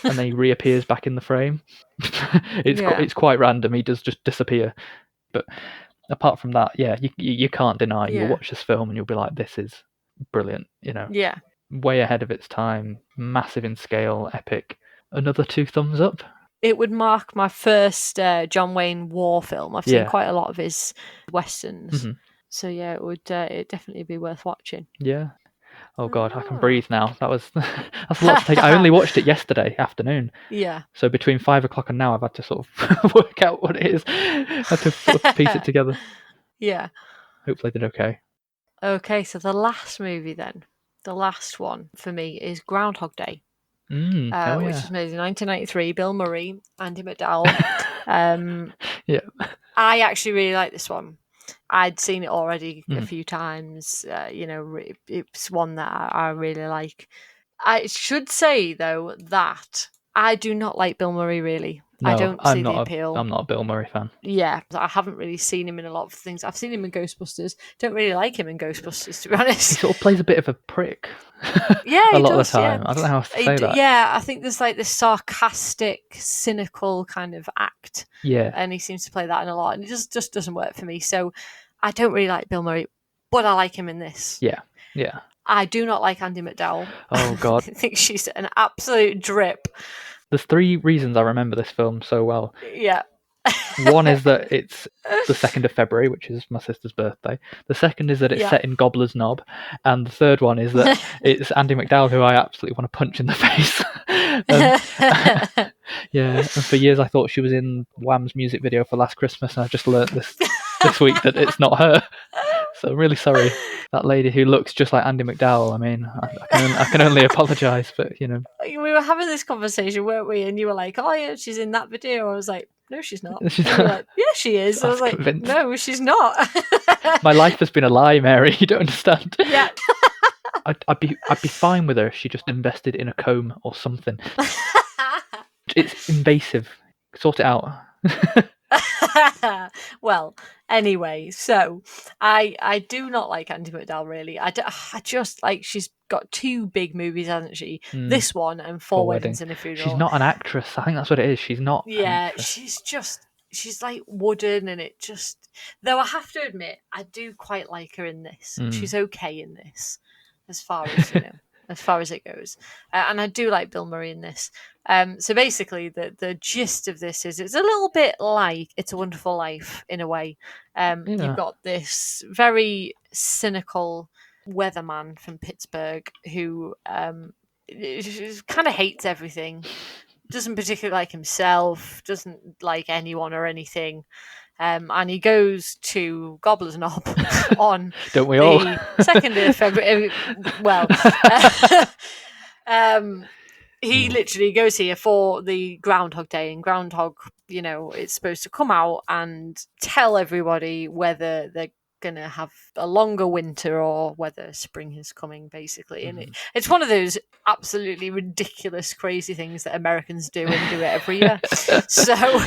And then he reappears back in the frame. It's quite random. He does just disappear. But apart from that, yeah, you can't deny. You'll watch this film and you'll be like, this is brilliant. You know, way ahead of its time, massive in scale, epic. Another 2 thumbs up. It would mark my first John Wayne war film. I've seen quite a lot of his westerns. So yeah, it would it'd definitely be worth watching. Yeah. Oh God, I can breathe now. That's a lot to take. I only watched it yesterday afternoon. Yeah. So between 5 o'clock and now, I've had to sort of work out what it is. I had to sort of piece it together. Yeah. Hopefully I did okay. Okay, so the last movie then, the last one for me is Groundhog Day. Which was made in 1993. Bill Murray, Andy McDowell. Yeah. I actually really like this one. I'd seen it already a few times. You know, it's one that I really like. I should say though that I do not like Bill Murray really. No, I don't see the appeal. I'm not a Bill Murray fan. Yeah, I haven't really seen him in a lot of things. I've seen him in Ghostbusters. Don't really like him in Ghostbusters, to be honest. He sort of plays a bit of a prick. Yeah, a lot of the time. Yeah. I don't know how else to say that. Yeah, I think there's like this sarcastic, cynical kind of act. Yeah. And he seems to play that in a lot, and it just doesn't work for me. So I don't really like Bill Murray, but I like him in this. Yeah, yeah. I do not like Andy McDowell. Oh, God. I think she's an absolute drip. There's 3 reasons I remember this film so well. Yeah. One is that it's the 2nd of February, which is my sister's birthday. The second is that it's set in Gobbler's Knob. And the third one is that it's Andy McDowell, who I absolutely want to punch in the face. Yeah, and for years I thought she was in Wham's music video for Last Christmas, and I've just learnt this week that it's not her. So I'm really sorry. That lady who looks just like Andy McDowell, I mean, I can only apologise, but, you know. We were having this conversation, weren't we? And you were like, oh yeah, she's in that video. I was like, no, she's not. She's and not. you were like, yeah, she is. I was like, convinced. no, she's not. My life has been a lie, Mary. You don't understand. Yeah. I'd be fine with her if she just invested in a comb or something. It's invasive. Sort it out. Well, anyway, so I do not like Andy McDowell, really. I just like, she's got 2 big movies, hasn't she? This one and Four Weddings and a Funeral. She's not an actress. I think that's what it is. She's not. Yeah, she's like wooden, and it just. Though I have to admit, I do quite like her in this. She's okay in this, as far as as far as it goes. And I do like Bill Murray in this. So basically, the gist of this is it's a little bit like It's a Wonderful Life in a way. You've got this very cynical weatherman from Pittsburgh who kind of hates everything, doesn't particularly like himself, doesn't like anyone or anything. And he goes to Gobbler's Knob on Don't we all? the 2nd of February. Well, he literally goes here for the Groundhog Day, and Groundhog, it's supposed to come out and tell everybody whether they're going to have a longer winter or whether spring is coming, basically. And it's one of those absolutely ridiculous, crazy things that Americans do and do it every year. So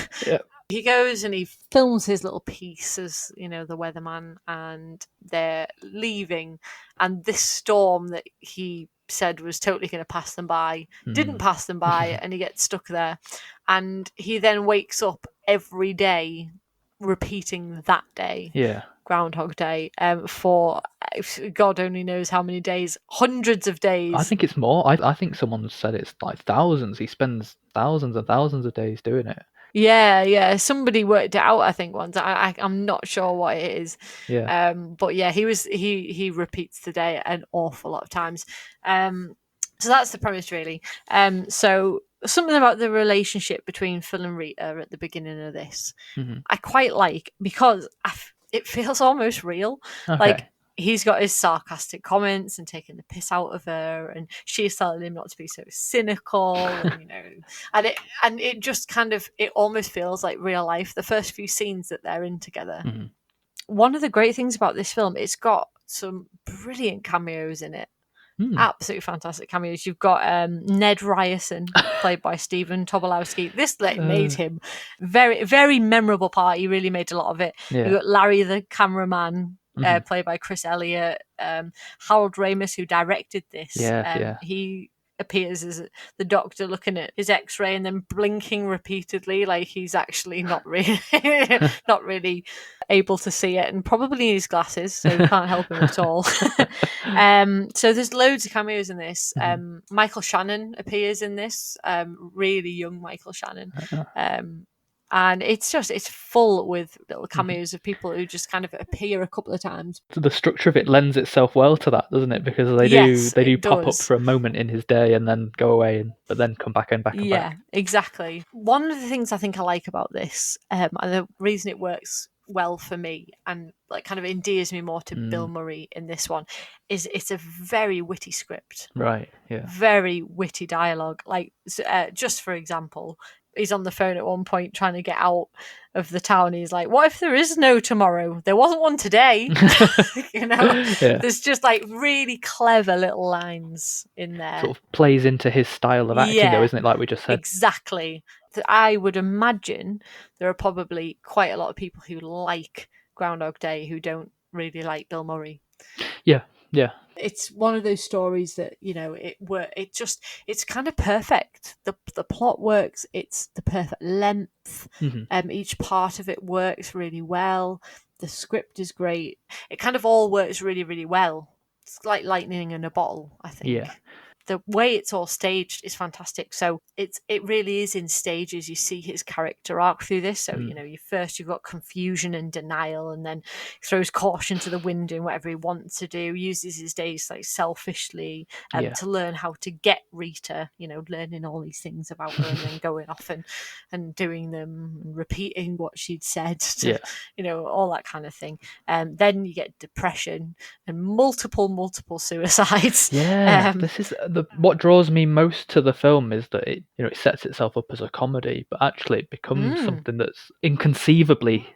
he goes and he films his little piece as, the weatherman, and they're leaving. And this storm that he said was totally going to pass them by didn't pass them by, and he gets stuck there. And he then wakes up every day repeating that day. Yeah. Groundhog Day, for God only knows how many days, hundreds of days. I think it's more. I think someone said it's like thousands. He spends thousands and thousands of days doing it. Yeah. Somebody worked it out, I think, once. I'm not sure what it is. Yeah. But yeah, he repeats the day an awful lot of times. So that's the premise, really. So something about the relationship between Phil and Rita at the beginning of this, I quite like, because it feels almost real. Okay. Like, he's got his sarcastic comments and taking the piss out of her, and she's telling him not to be so cynical, and and it just kind of, it almost feels like real life. The first few scenes that they're in together. One of the great things about this film, it's got some brilliant cameos in it. Absolutely fantastic cameos. You've got Ned Ryerson, played by Stephen Tobolowsky. This made him very, very memorable part. He really made a lot of it. Yeah. You've got Larry the cameraman, played by Chris Elliott. Harold Ramis, who directed this. He appears as the doctor looking at his X-ray and then blinking repeatedly, like he's actually not really able to see it, and probably needs glasses, so you can't help him at all. So there's loads of cameos in this. Michael Shannon appears in this, really young Michael Shannon. And it's full with little cameos of people who just kind of appear a couple of times. So the structure of it lends itself well to that, doesn't it? Because they do pop up for a moment in his day and then go away, but then come back and back. Yeah, exactly. One of the things I think I like about this, and the reason it works well for me and like kind of endears me more to Bill Murray in this one, is it's a very witty script. Right. Yeah. Very witty dialogue. Like, just for example, he's on the phone at one point trying to get out of the town. He's like, what if there is no tomorrow? There wasn't one today. There's just like really clever little lines in there. Sort of plays into his style of acting, though, isn't it? Like we just said. Exactly. I would imagine there are probably quite a lot of people who like Groundhog Day who don't really like Bill Murray. Yeah. It's one of those stories that, it's kind of perfect. The plot works. It's the perfect length. Each part of it works really well. The script is great. It kind of all works really, really well. It's like lightning in a bottle, I think. Yeah. the way it's all staged is fantastic. So it really is in stages. You see his character arc through this. So you've got confusion and denial, and then throws caution to the wind in whatever he wants to do. Uses his days like selfishly to learn how to get Rita. Learning all these things about her, and then going off and doing them and repeating what she'd said. To, all that kind of thing. Then you get depression and multiple suicides. This is what draws me most to the film, is that it sets itself up as a comedy, but actually it becomes something that's inconceivably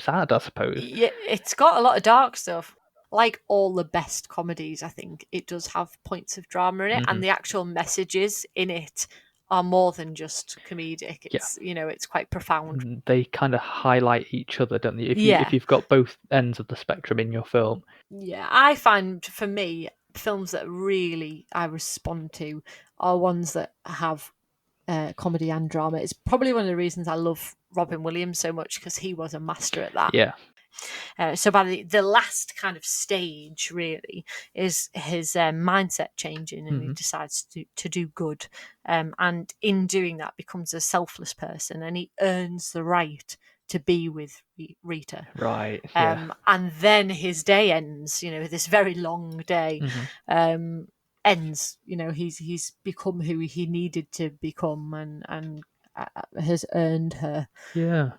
sad, I suppose. Yeah, it's got a lot of dark stuff. Like all the best comedies, I think it does have points of drama in it, and the actual messages in it are more than just comedic. It's it's quite profound. They kind of highlight each other, don't they? If you've got both ends of the spectrum in your film. Yeah, I find for me films that really I respond to are ones that have comedy and drama. It's probably one of the reasons I love Robin Williams so much, because he was a master at that. Yeah. So by the last kind of stage really is his mindset changing, and he decides to do good, and in doing that becomes a selfless person, and he earns the right to be with Rita. Right. And then his day ends, this very long day ends. He's become who he needed to become, and has earned her. Yeah.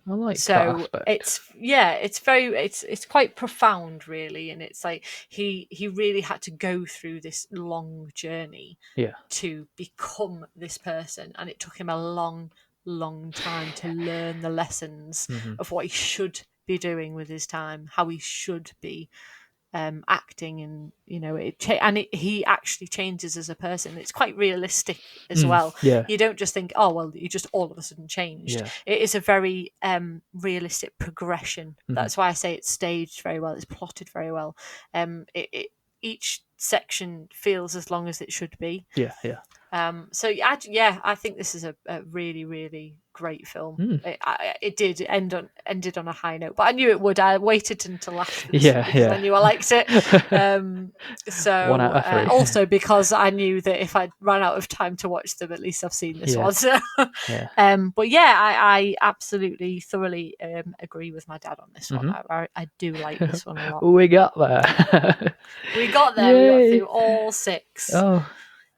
I like so that aspect. It's quite profound really, and it's like he really had to go through this long journey to become this person, and it took him a long time to learn the lessons of what he should be doing with his time, how he should be acting, and he actually changes as a person. It's quite realistic as well. You don't just think, oh well, you just all of a sudden changed. It is a very realistic progression. That's why I say it's staged very well, it's plotted very well. Each section feels as long as it should be. I think this is a really, really great film. It ended on a high note, but I knew it would. I waited until after because I knew I liked it. 1 out of 3. Also because I knew that if I ran out of time to watch them, at least I've seen this one. So. But I absolutely thoroughly agree with my dad on this one. I do like this one a lot. We got there. We got there. Yay. We got through all 6. Oh.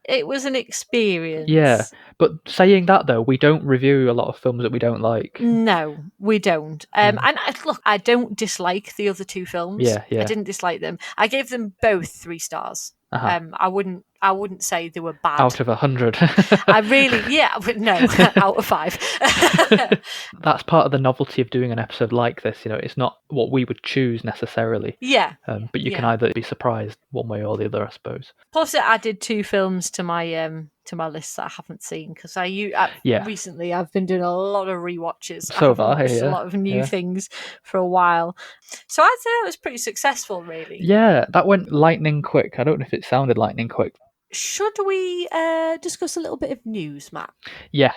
It was an experience. Yeah, but saying that though, we don't review a lot of films that we don't like. No, we don't. And look, I don't dislike the other 2 films. Yeah. I didn't dislike them. I gave them both 3 stars. I wouldn't say they were bad. Out of 100. I really, no, out of 5. That's part of the novelty of doing an episode like this. It's not what we would choose necessarily. Yeah. But you can either be surprised one way or the other, I suppose. Plus, it added 2 films to my list that I haven't seen, because recently I've been doing a lot of rewatches. So have I. A lot of new things for a while. So I'd say that was pretty successful, really. Yeah, that went lightning quick. I don't know if it sounded lightning quick. Should we discuss a little bit of news, Matt? Yes.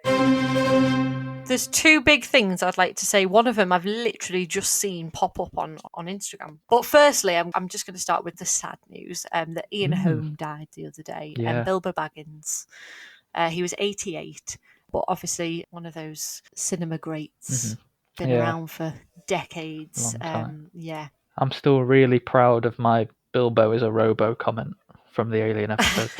There's 2 big things I'd like to say. One of them I've literally just seen pop up on Instagram. But firstly, I'm just going to start with the sad news that Ian Holm died the other day. Bilbo Baggins. He was 88, but obviously one of those cinema greats. Been around for decades. Long time. I'm still really proud of my Bilbo is a Robo comment from the Alien episode.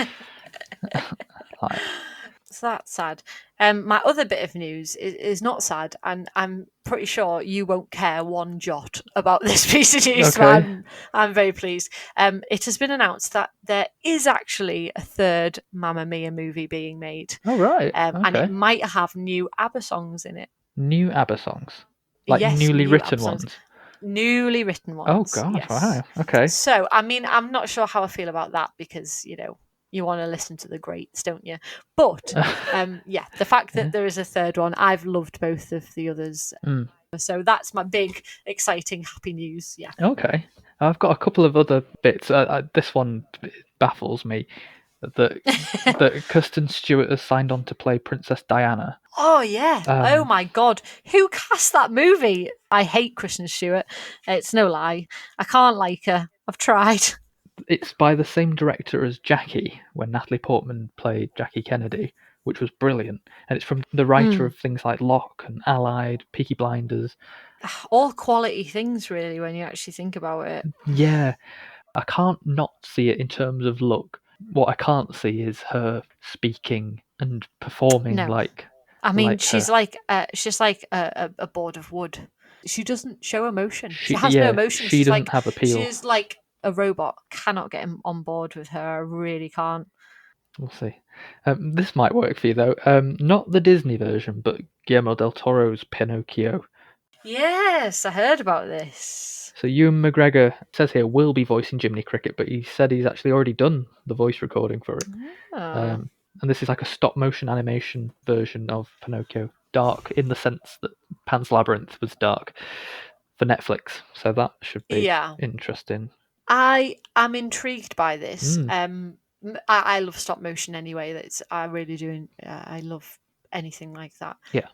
So that's sad. My other bit of news is not sad, and I'm pretty sure you won't care one jot about this piece of news. Okay. I'm very pleased. It has been announced that there is actually a 3rd Mamma Mia movie being made. Oh, right. And it might have new ABBA songs in it. New ABBA songs? Like newly written ones? Newly written ones. Oh, God. Yes. Wow. Okay. So, I mean, I'm not sure how I feel about that, because, you want to listen to the greats, don't you? But the fact that there is a 3rd one, I've loved both of the others. So that's my big, exciting, happy news. Yeah. Okay. I've got a couple of other bits. This one baffles me. That Kristen Stewart has signed on to play Princess Diana. Oh, yeah. Oh, my God. Who cast that movie? I hate Kristen Stewart. It's no lie. I can't like her. I've tried. It's by the same director as Jackie, when Natalie Portman played Jackie Kennedy, which was brilliant. And it's from the writer of things like Locke and Allied, Peaky Blinders. All quality things, really, when you actually think about it. Yeah, I can't not see it in terms of look. What I can't see is her speaking and performing No. like. I mean, like she's her. like a board of wood. She doesn't show emotion. She has no emotion. She doesn't have appeal. She's like a robot. Cannot get on board with her. I really can't. We'll see. This might work for you though. Not the Disney version, but Guillermo del Toro's Pinocchio. Yes, I heard about this. So Ewan McGregor, it says here, will be voicing Jiminy Cricket, but he said he's actually already done the voice recording for it. Oh. And this is like a stop motion animation version of Pinocchio. Dark in the sense that Pan's Labyrinth was dark for Netflix. So that should be interesting. I am intrigued by this. I love stop motion anyway. I really do. I love anything like that. Yeah.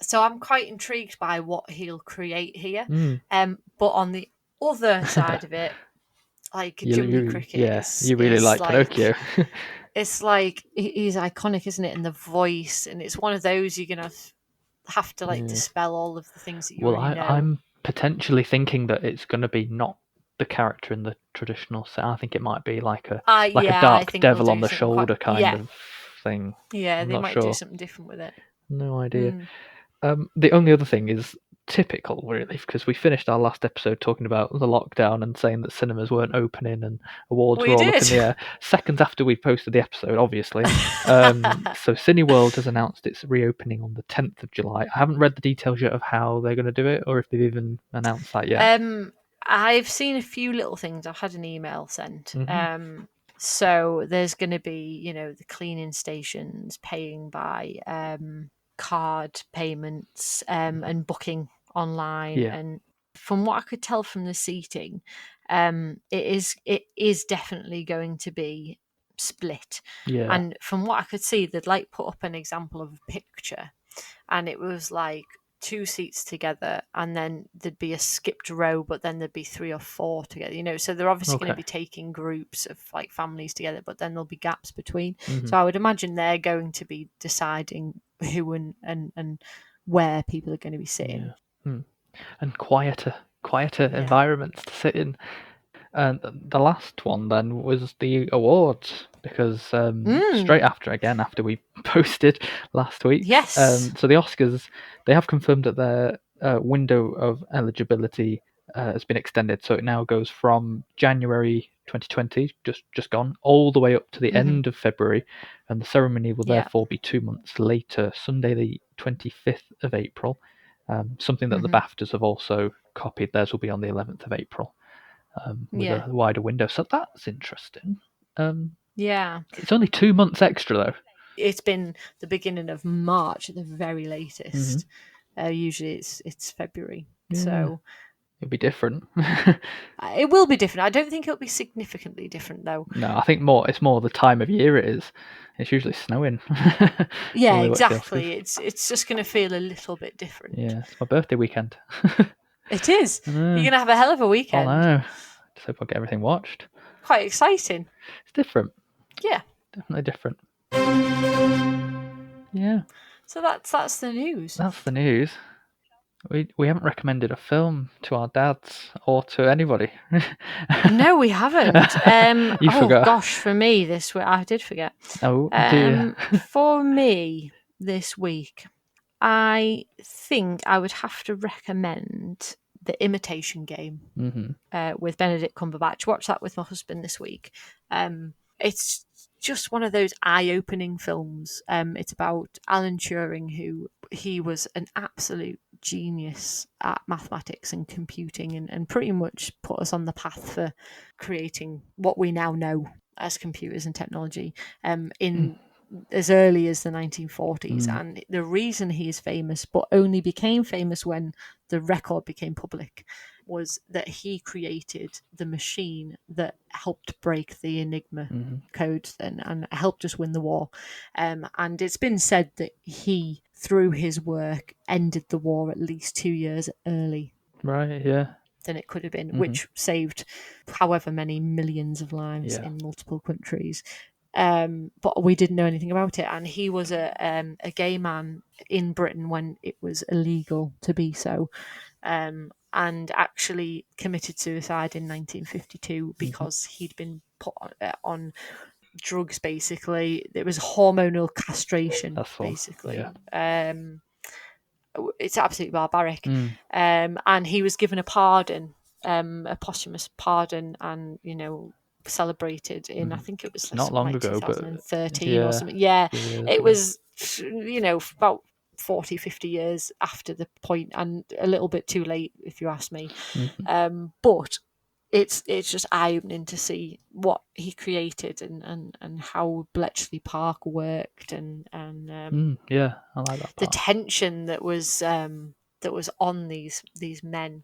So I'm quite intrigued by what he'll create here. But on the other side of it, like Jiminy Cricket, you really like Pinocchio. It's like he's iconic, isn't it? And the voice, and it's one of those you're gonna have to like dispel all of the things that you already know. I'm potentially thinking that it's going to be not the character in the traditional set. I think it might be like a dark devil on the shoulder kind of thing. Yeah, they might do something different with it. No idea. The only other thing is typical, really, because we finished our last episode talking about the lockdown and saying that cinemas weren't opening and awards were all up in the air. Seconds after we posted the episode, obviously. So Cineworld has announced it's reopening on the 10th of July. I haven't read the details yet of how they're going to do it or if they've even announced that yet. I've seen a few little things. I've had an email sent. So there's going to be, the cleaning stations paying by card payments and booking online. And from what I could tell from the seating, it is definitely going to be split. And from what I could see, they'd like put up an example of a picture, and it was like 2 seats together, and then there'd be a skipped row, but then there'd be 3 or 4 together, so they're obviously going to be taking groups of like families together, but then there'll be gaps between. So I would imagine they're going to be deciding who and where people are going to be sitting. And quieter environments to sit in. And the last one then was the awards, because straight after we posted last week. Yes. So the Oscars, they have confirmed that their window of eligibility has been extended, so it now goes from January 2020, just gone, all the way up to the end of February, and the ceremony will therefore be 2 months later, Sunday the 25th of April. Something that the BAFTAs have also copied. Theirs will be on the 11th of April. With a wider window, so that's interesting. It's only 2 months extra though. It's been the beginning of March at the very latest. Usually it's February, so it'll be different. It will be different. I don't think it'll be significantly different though. No, I think it's more the time of year it is. It's usually snowing. Yeah, exactly. It's just going to feel a little bit different. Yeah, it's my birthday weekend. It is. You're going to have a hell of a weekend. I know. Just hope I get everything watched. Quite exciting. It's different. Yeah. Definitely different. Yeah. So that's the news. That's the news. We haven't recommended a film to our dads or to anybody. No, we haven't. You forgot. Gosh, for me this week, I did forget. Oh, dear. For me this week, I think I would have to recommend The Imitation Game with Benedict Cumberbatch. Watch that with my husband this week. It's just one of those eye-opening films. It's about Alan Turing, who he was an absolute genius at mathematics and computing, and pretty much put us on the path for creating what we now know as computers and technology in as early as the 1940s. And the reason he is famous, but only became famous when the record became public, was that he created the machine that helped break the Enigma code and helped us win the war. And it's been said that he, through his work, ended the war at least 2 years early. Right, yeah. than it could have been, Mhm. which saved however many millions of lives Yeah. in multiple countries. But we didn't know anything about it, and he was a gay man in Britain when it was illegal to be so, and actually committed suicide in 1952 because he'd been put on drugs. Basically, it was hormonal castration. That's fun. Basically, Yeah. it's absolutely barbaric. Mm. And he was given a pardon, a posthumous pardon, and celebrated in, I think it was It's not long like ago, but 2013 or yeah, something. Yeah, few years it ago. was about 40, 50 years after the point, and a little bit too late if you ask me. But it's just eye-opening to see what he created and how Bletchley Park worked, and Yeah, I like that the part. tension that was on these men,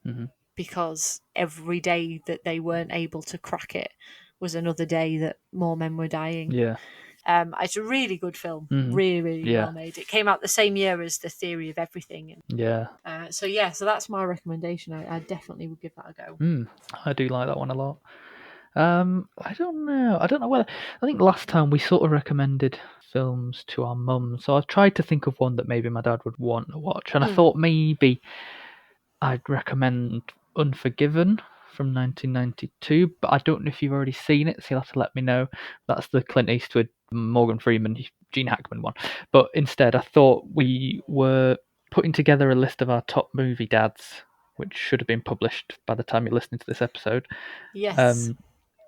Mhm. because every day that they weren't able to crack it was another day that more men were dying. Yeah. It's a really good film, Mhm. really, really Yeah. well made. It came out the same year as The Theory of Everything. Yeah. So that's my recommendation. I definitely would give that a go. I do like that one a lot. I don't know. I don't know whether. I think last time we sort of recommended films to our mum, so I've tried to think of one that maybe my dad would want to watch, and I thought maybe I'd recommend Unforgiven from 1992, but I don't know if you've already seen it, so you'll have to let me know. That's the Clint Eastwood, Morgan Freeman, Gene Hackman one. But instead, I thought we were putting together a list of our top movie dads, which should have been published by the time you're listening to this episode. Yes.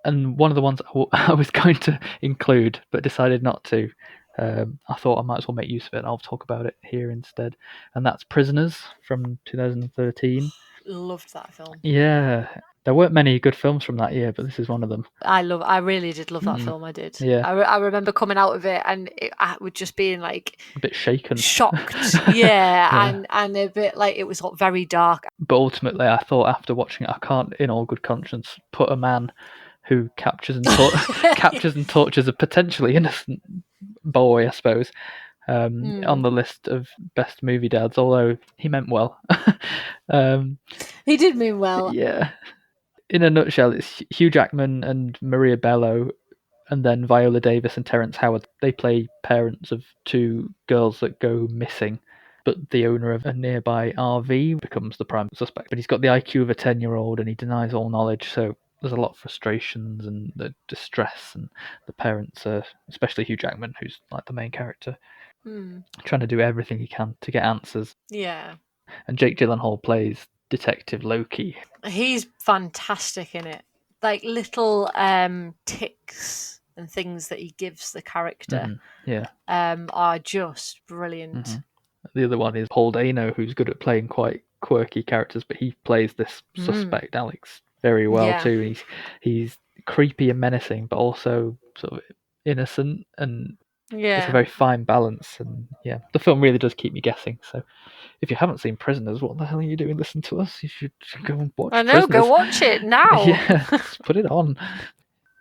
And one of the ones I was going to include, but decided not to. I thought I might as well make use of it, and I'll talk about it here instead. And that's Prisoners from 2013. Loved that film. Yeah, there weren't many good films from that year, but this is one of them. I really did love that film. I did. Yeah. I remember coming out of it, and I was just being like A bit shaken. shocked. Yeah. And a bit like it was very dark. But ultimately, I thought after watching it, I can't, in all good conscience, put a man who captures and tortures a potentially innocent boy, I suppose, on the list of best movie dads. Although he meant well. He did mean well. Yeah. In a nutshell, it's Hugh Jackman and Maria Bello, and then Viola Davis and Terrence Howard. They play parents of two girls that go missing, but the owner of a nearby RV becomes the prime suspect. But he's got the IQ of a 10-year-old and he denies all knowledge, so there's a lot of frustrations and the distress, and the parents are, especially Hugh Jackman, who's like the main character, trying to do everything he can to get answers. Yeah. And Jake Gyllenhaal plays Detective Loki. He's fantastic in it. Like little ticks and things that he gives the character are just brilliant. The other one is Paul Dano, who's good at playing quite quirky characters, but he plays this suspect Alex very well too. He's creepy and menacing, but also sort of innocent, and it's a very fine balance. And yeah, the film really does keep me guessing. So if you haven't seen Prisoners, what the hell are you doing? Listen to us. You should go and watch. I know. Prisoners. Go watch it now. Yeah, just put it on.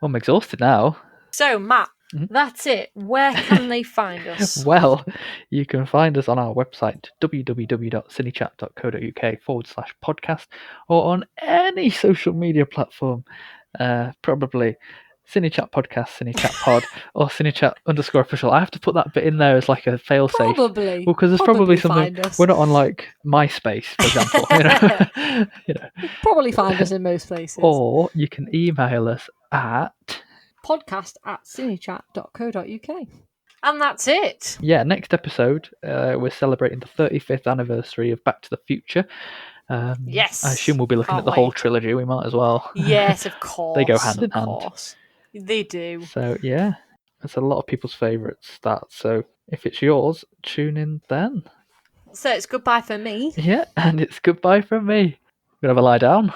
Well, I'm exhausted now. So Matt, that's it. Where can they find us? Well, you can find us on our website, www.cinechat.co.uk/podcast, or on any social media platform, probably CineChat Podcast, CineChat Pod, or CineChat_official. I have to put that bit in there as like a fail-safe. Probably. Well, because there's probably something. We're not on like MySpace, for example. Probably find us in most places. Or you can email us at podcast@cinechat.co.uk. And that's it. Yeah, next episode, we're celebrating the 35th anniversary of Back to the Future. Yes. I assume we'll be looking at the whole trilogy. We might as well. Yes, of course. They go hand in hand. Course. They do. So, yeah, it's a lot of people's favourites, that. So, if it's yours, tune in then. So, it's goodbye for me. Yeah, and it's goodbye from me. I'm going to have a lie down.